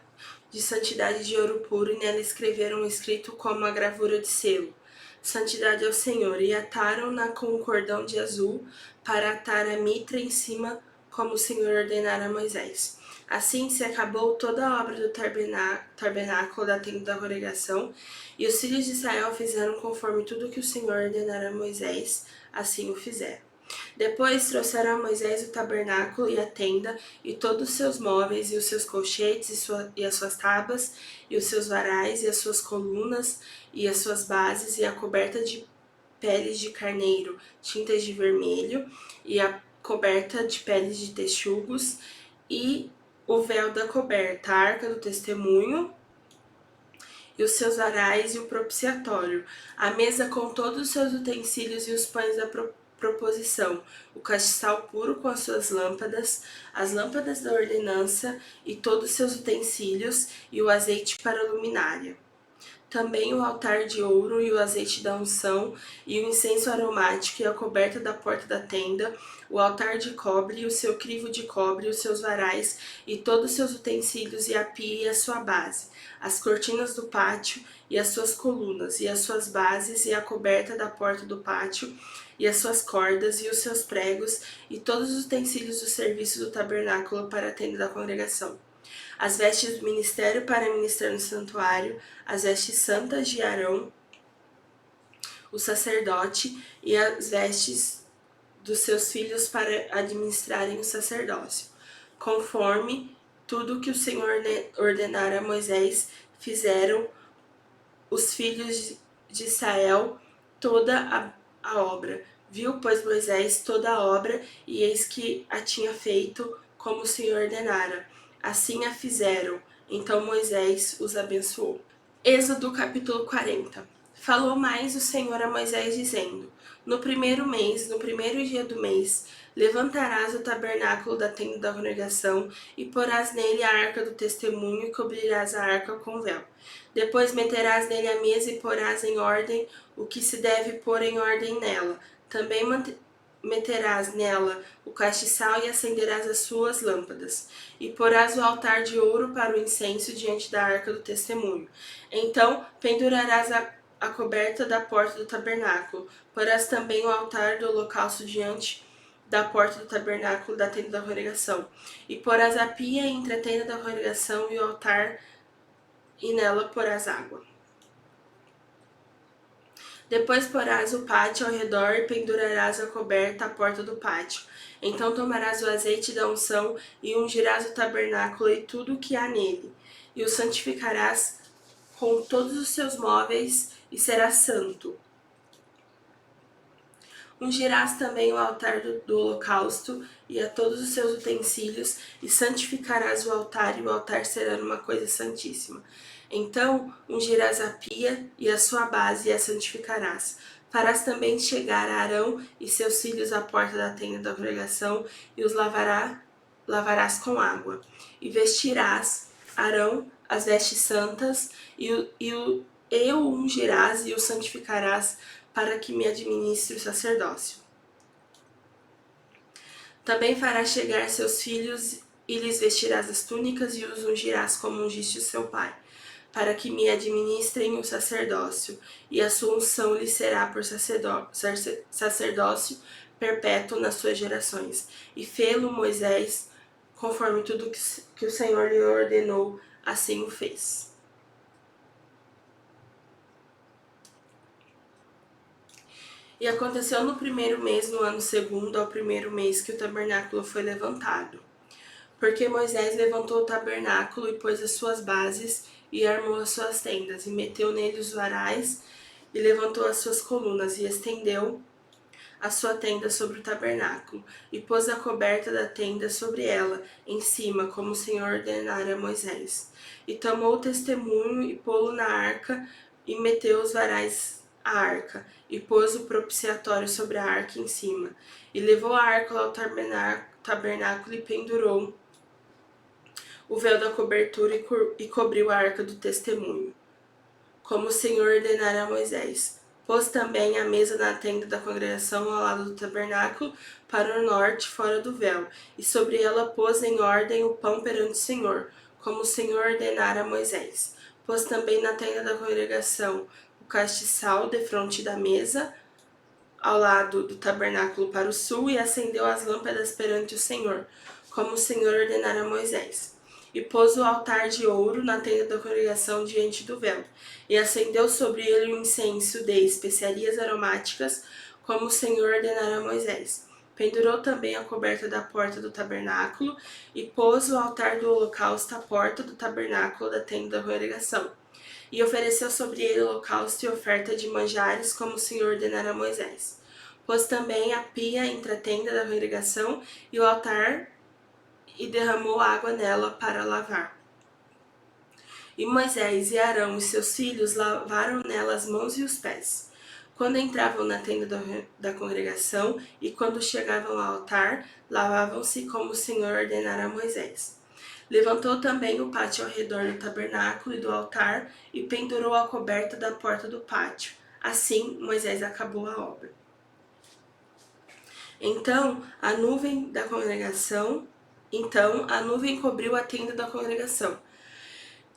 de santidade de ouro puro, e nela escreveram um escrito como a gravura de selo, santidade ao Senhor, e ataram-na com um cordão de azul, para atar a mitra em cima, como o Senhor ordenara a Moisés. Assim se acabou toda a obra do tabernáculo da tenda da congregação, e os filhos de Israel fizeram conforme tudo que o Senhor ordenara a Moisés, assim o fizeram. Depois trouxeram a Moisés o tabernáculo e a tenda, e todos os seus móveis, e os seus colchetes, e as suas tábuas, e os seus varais, e as suas colunas, e as suas bases, e a coberta de peles de carneiro, tintas de vermelho, e a coberta de peles de texugos, e o véu da coberta, a arca do testemunho, e os seus varais e o propiciatório, a mesa com todos os seus utensílios e os pães da proposição, o castiçal puro com as suas lâmpadas, as lâmpadas da ordenança e todos os seus utensílios, e o azeite para a luminária. Também o altar de ouro e o azeite da unção, e o incenso aromático e a coberta da porta da tenda, o altar de cobre e o seu crivo de cobre, os seus varais e todos os seus utensílios, e a pia e a sua base, as cortinas do pátio e as suas colunas, e as suas bases e a coberta da porta do pátio, e as suas cordas e os seus pregos, e todos os utensílios do serviço do tabernáculo para a tenda da congregação. As vestes do ministério para ministrar no santuário, as vestes santas de Arão, o sacerdote, e as vestes dos seus filhos para administrarem o sacerdócio. Conforme tudo que o Senhor ordenara a Moisés, fizeram os filhos de Israel toda a obra. Viu, pois, Moisés toda a obra, e eis que a tinha feito como o Senhor ordenara. Assim a fizeram. Então Moisés os abençoou. Êxodo capítulo 40. Falou mais o Senhor a Moisés, dizendo: No primeiro mês, no primeiro dia do mês, levantarás o tabernáculo da tenda da congregação, e porás nele a arca do testemunho, e cobrirás a arca com véu. Depois meterás nele a mesa, e porás em ordem o que se deve pôr em ordem nela. Também meterás nela o castiçal, e acenderás as suas lâmpadas. E porás o altar de ouro para o incenso diante da arca do testemunho. Então pendurarás a coberta da porta do tabernáculo. Porás também o altar do holocausto diante da porta do tabernáculo da tenda da congregação. E porás a pia entre a tenda da congregação e o altar, e nela porás água. Depois porás o pátio ao redor, e pendurarás a coberta à porta do pátio. Então tomarás o azeite da unção, e ungirás o tabernáculo e tudo o que há nele, e o santificarás com todos os seus móveis, e será santo. Ungirás também o altar do holocausto e a todos os seus utensílios, e santificarás o altar, e o altar será uma coisa santíssima. Então ungirás a pia e a sua base, e a santificarás. Farás também chegar a Arão e seus filhos à porta da tenda da congregação, e os lavarás com água. E vestirás Arão as vestes santas, e o ungirás e o santificarás, para que me administre o sacerdócio. Também farás chegar seus filhos, e lhes vestirás as túnicas, e os ungirás como ungiste seu pai, para que me administrem o sacerdócio, e a sua unção lhe será por sacerdócio perpétuo nas suas gerações. E fê-lo Moisés, conforme tudo que o Senhor lhe ordenou, assim o fez. E aconteceu no primeiro mês, no ano segundo ao primeiro mês, que o tabernáculo foi levantado. Porque Moisés levantou o tabernáculo, e pôs as suas bases, e armou as suas tendas, e meteu nele os varais, e levantou as suas colunas, e estendeu a sua tenda sobre o tabernáculo, e pôs a coberta da tenda sobre ela, em cima, como o Senhor ordenara a Moisés. E tomou o testemunho, e pô-lo na arca, e meteu os varais à arca, e pôs o propiciatório sobre a arca em cima. E levou a arca ao tabernáculo, e pendurou o véu da cobertura, e cobriu a arca do testemunho, como o Senhor ordenara a Moisés. Pôs também a mesa na tenda da congregação ao lado do tabernáculo, para o norte, fora do véu, e sobre ela pôs em ordem o pão perante o Senhor, como o Senhor ordenara a Moisés. Pôs também na tenda da congregação o castiçal defronte da mesa, ao lado do tabernáculo para o sul, e acendeu as lâmpadas perante o Senhor, como o Senhor ordenara a Moisés. E pôs o altar de ouro na tenda da congregação diante do véu, e acendeu sobre ele o incenso de especiarias aromáticas, como o Senhor ordenara a Moisés. Pendurou também a coberta da porta do tabernáculo, e pôs o altar do holocausto à porta do tabernáculo da tenda da congregação. E ofereceu sobre ele holocausto e oferta de manjares, como o Senhor ordenara a Moisés. Pôs também a pia entre a tenda da congregação e o altar, e derramou água nela para lavar. E Moisés e Arão e seus filhos lavaram nela as mãos e os pés, quando entravam na tenda da congregação, e quando chegavam ao altar, lavavam-se como o Senhor ordenara a Moisés. Levantou também o pátio ao redor do tabernáculo e do altar, e pendurou a coberta da porta do pátio. Assim, Moisés acabou a obra. Então a nuvem cobriu a tenda da congregação,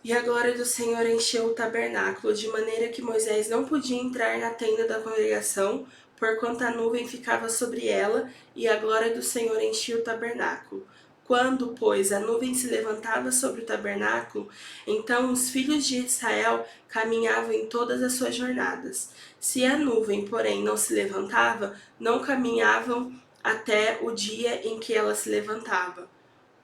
e a glória do Senhor encheu o tabernáculo, de maneira que Moisés não podia entrar na tenda da congregação, porquanto a nuvem ficava sobre ela, e a glória do Senhor enchia o tabernáculo. Quando, pois, a nuvem se levantava sobre o tabernáculo, então os filhos de Israel caminhavam em todas as suas jornadas. Se a nuvem, porém, não se levantava, não caminhavam até o dia em que ela se levantava.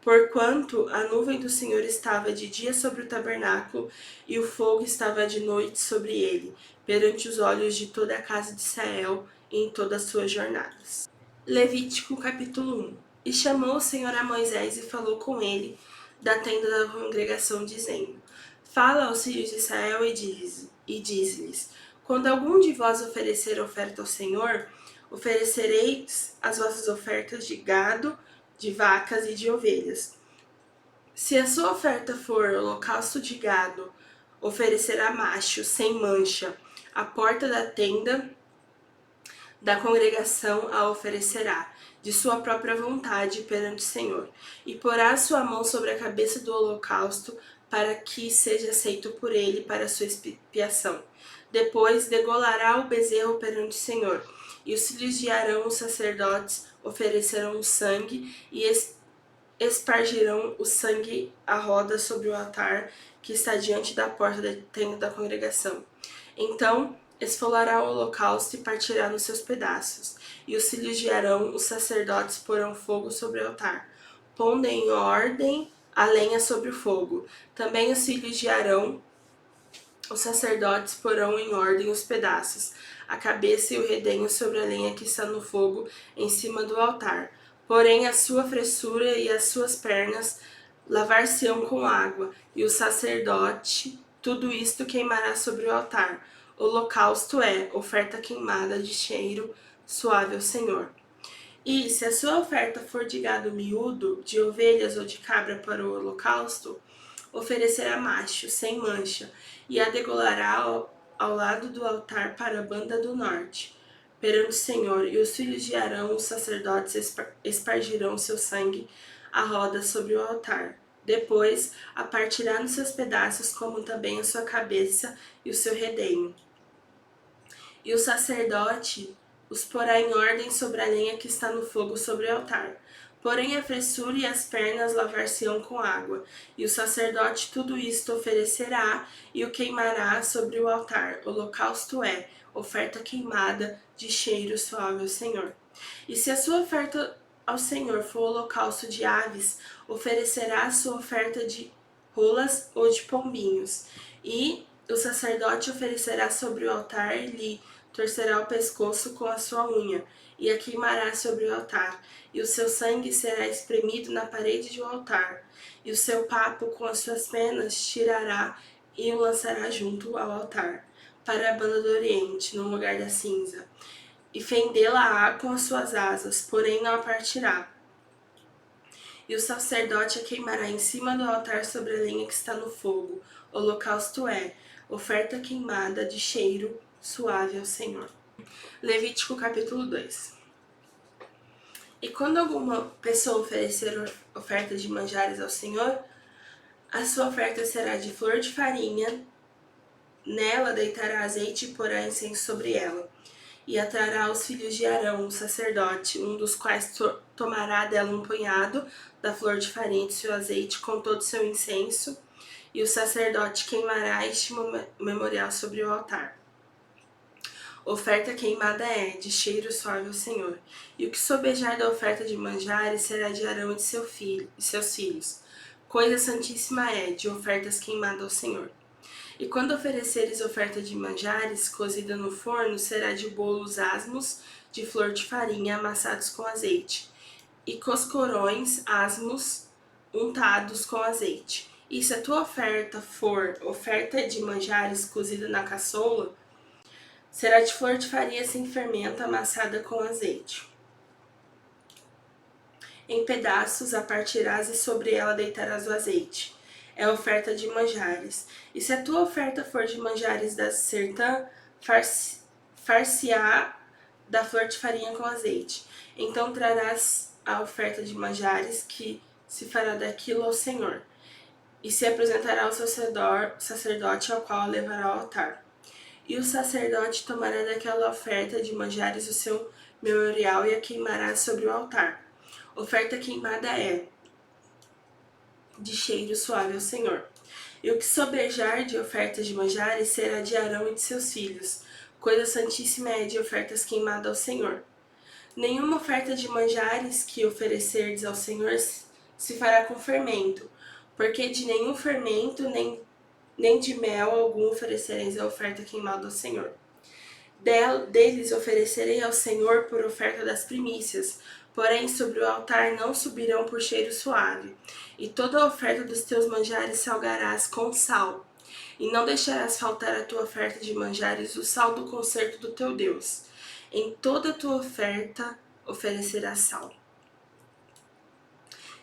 Porquanto a nuvem do Senhor estava de dia sobre o tabernáculo, e o fogo estava de noite sobre ele, perante os olhos de toda a casa de Israel em todas as suas jornadas. Levítico capítulo 1. E chamou o Senhor a Moisés e falou com ele da tenda da congregação, dizendo: Fala aos filhos de Israel e diz-lhes: Quando algum de vós oferecer oferta ao Senhor, oferecereis as vossas ofertas de gado, de vacas e de ovelhas. Se a sua oferta for holocausto de gado, oferecerá macho, sem mancha. A porta da tenda da congregação a oferecerá, de sua própria vontade perante o Senhor, e porá sua mão sobre a cabeça do holocausto, para que seja aceito por ele para sua expiação. Depois degolará o bezerro perante o Senhor, e os filhos de Arão, os sacerdotes, oferecerão o sangue e espargirão o sangue à roda sobre o altar que está diante da porta da tenda da congregação. Então esfolará o holocausto e partirá nos seus pedaços. E os filhos de Arão, os sacerdotes, porão fogo sobre o altar, pondo em ordem a lenha sobre o fogo. Também os filhos de Arão, os sacerdotes, porão em ordem os pedaços, a cabeça e o redenho sobre a lenha que está no fogo em cima do altar. Porém a sua fressura e as suas pernas lavar-se-ão com água, e o sacerdote tudo isto queimará sobre o altar. Holocausto é oferta queimada de cheiro suave ao Senhor. E se a sua oferta for de gado miúdo, de ovelhas ou de cabra para o holocausto, oferecerá macho, sem mancha, e a degolará ao lado do altar para a banda do norte, perante o Senhor. E os filhos de Arão, os sacerdotes, espargirão seu sangue à roda sobre o altar. Depois a partirá nos seus pedaços, como também a sua cabeça e o seu redenho. E o sacerdote os porá em ordem sobre a lenha que está no fogo sobre o altar. Porém a fressura e as pernas lavar-se-ão com água, e o sacerdote tudo isto oferecerá e o queimará sobre o altar. Holocausto é oferta queimada de cheiro suave ao Senhor. E se a sua oferta ao Senhor for holocausto de aves, oferecerá a sua oferta de rolas ou de pombinhos. E o sacerdote oferecerá sobre o altar e lhe torcerá o pescoço com a sua unha, e a queimará sobre o altar, e o seu sangue será espremido na parede do altar, e o seu papo com as suas penas tirará e o lançará junto ao altar, para a banda do oriente, no lugar da cinza, e fendê-la-á com as suas asas, porém não a partirá. E o sacerdote a queimará em cima do altar sobre a lenha que está no fogo. Holocausto é oferta queimada de cheiro suave ao Senhor. Levítico capítulo 2. E quando alguma pessoa oferecer oferta de manjares ao Senhor, a sua oferta será de flor de farinha, nela deitará azeite e porá incenso sobre ela. e atrará os filhos de Arão, o sacerdote, um dos quais tomará dela um punhado da flor de farinha e de seu azeite com todo o seu incenso, e o sacerdote queimará este memorial sobre o altar. Oferta queimada é, de cheiro suave ao Senhor. E o que sobejar da oferta de manjares será de Arão e de seus filhos. Coisa santíssima é, de ofertas queimadas ao Senhor. E quando ofereceres oferta de manjares, cozida no forno, será de bolos asmos, de flor de farinha, amassados com azeite, e coscorões asmos, untados com azeite. E se a tua oferta for oferta de manjares cozida na caçoula, será de flor de farinha sem fermento, amassada com azeite. Em pedaços a partirás e sobre ela deitarás o azeite. É oferta de manjares. E se a tua oferta for de manjares da sertã, far-se-á da flor de farinha com azeite. Então trarás a oferta de manjares, que se fará daquilo ao Senhor. E se apresentará ao sacerdote, ao qual a levará ao altar. E o sacerdote tomará daquela oferta de manjares o seu memorial e a queimará sobre o altar. Oferta queimada é, de cheiro suave ao Senhor. E o que sobejar de ofertas de manjares será de Arão e de seus filhos. Coisa santíssima é de ofertas queimadas ao Senhor. Nenhuma oferta de manjares que oferecerdes ao Senhor se fará com fermento, porque de nenhum fermento nem de mel algum oferecereis a oferta queimada ao Senhor. Deles oferecerei ao Senhor por oferta das primícias, porém sobre o altar não subirão por cheiro suave. E toda a oferta dos teus manjares salgarás com sal. E não deixarás faltar a tua oferta de manjares o sal do concerto do teu Deus. Em toda a tua oferta oferecerás sal.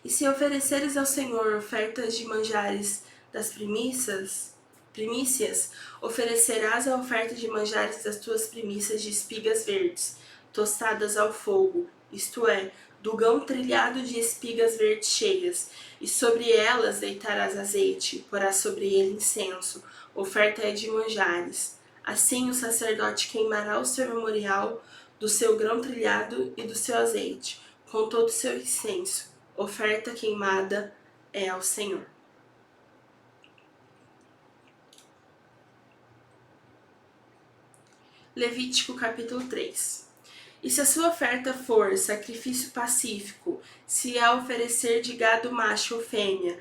E se ofereceres ao Senhor ofertas de manjares das primícias, oferecerás a oferta de manjares das tuas primícias de espigas verdes, tostadas ao fogo, isto é, do gão trilhado de espigas verdes cheias, e sobre elas deitarás azeite, porás sobre ele incenso, oferta é de manjares. Assim o sacerdote queimará o seu memorial do seu grão trilhado e do seu azeite, com todo o seu incenso. Oferta queimada é ao Senhor. Levítico capítulo 3. E se a sua oferta for sacrifício pacífico, se a oferecer de gado macho ou fêmea,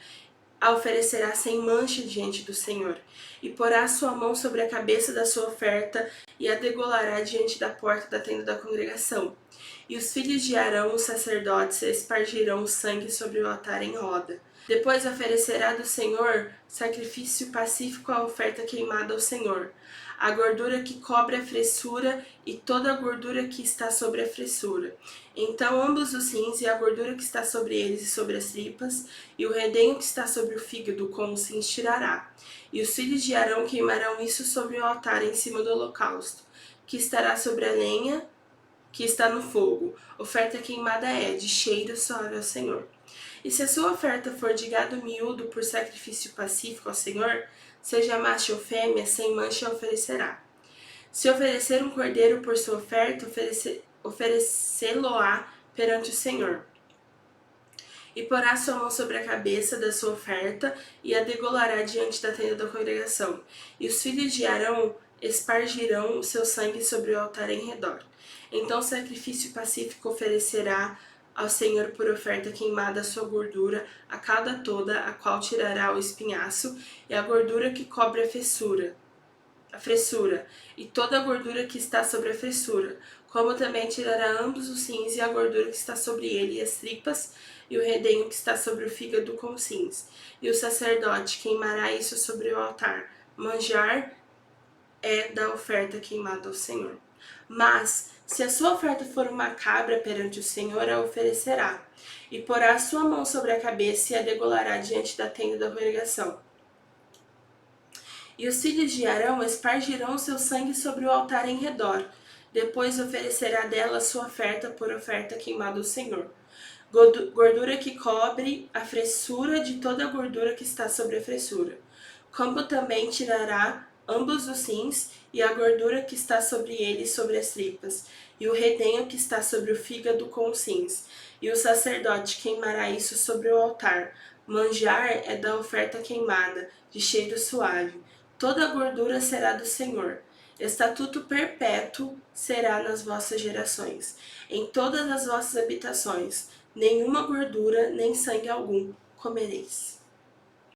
a oferecerá sem mancha diante do Senhor, e porá sua mão sobre a cabeça da sua oferta e a degolará diante da porta da tenda da congregação. E os filhos de Arão, os sacerdotes, espargirão o sangue sobre o altar em roda. Depois oferecerá do Senhor sacrifício pacífico a oferta queimada ao Senhor, a gordura que cobre a fressura e toda a gordura que está sobre a fressura. Então ambos os rins e a gordura que está sobre eles e sobre as tripas, e o redenho que está sobre o fígado com os rins tirará. E os filhos de Arão queimarão isso sobre o altar em cima do holocausto, que estará sobre a lenha que está no fogo. Oferta queimada é, de cheiro suave ao Senhor. E se a sua oferta for de gado miúdo por sacrifício pacífico ao Senhor, seja macho ou fêmea, sem mancha oferecerá. Se oferecer um cordeiro por sua oferta, oferecê-lo-á perante o Senhor. E porá sua mão sobre a cabeça da sua oferta e a degolará diante da tenda da congregação. E os filhos de Arão espargirão o seu sangue sobre o altar em redor. Então o sacrifício pacífico oferecerá ao Senhor por oferta queimada a sua gordura, a cauda toda, a qual tirará o espinhaço, e a gordura que cobre a fressura, e toda a gordura que está sobre a fressura, como também tirará ambos os rins e a gordura que está sobre ele, e as tripas, e o redenho que está sobre o fígado com os rins. E o sacerdote queimará isso sobre o altar. Manjar é da oferta queimada ao Senhor. Mas, se a sua oferta for uma cabra perante o Senhor, a oferecerá, e porá a sua mão sobre a cabeça e a degolará diante da tenda da congregação. E os filhos de Arão espargirão seu sangue sobre o altar em redor. Depois oferecerá dela a sua oferta por oferta queimada ao Senhor. Gordura que cobre a fressura de toda a gordura que está sobre a fressura. Como também tirará ambos os rins, e a gordura que está sobre ele sobre as tripas, e o redenho que está sobre o fígado com os rins. E o sacerdote queimará isso sobre o altar. Manjar é da oferta queimada, de cheiro suave. Toda a gordura será do Senhor. Estatuto perpétuo será nas vossas gerações, em todas as vossas habitações. Nenhuma gordura, nem sangue algum comereis.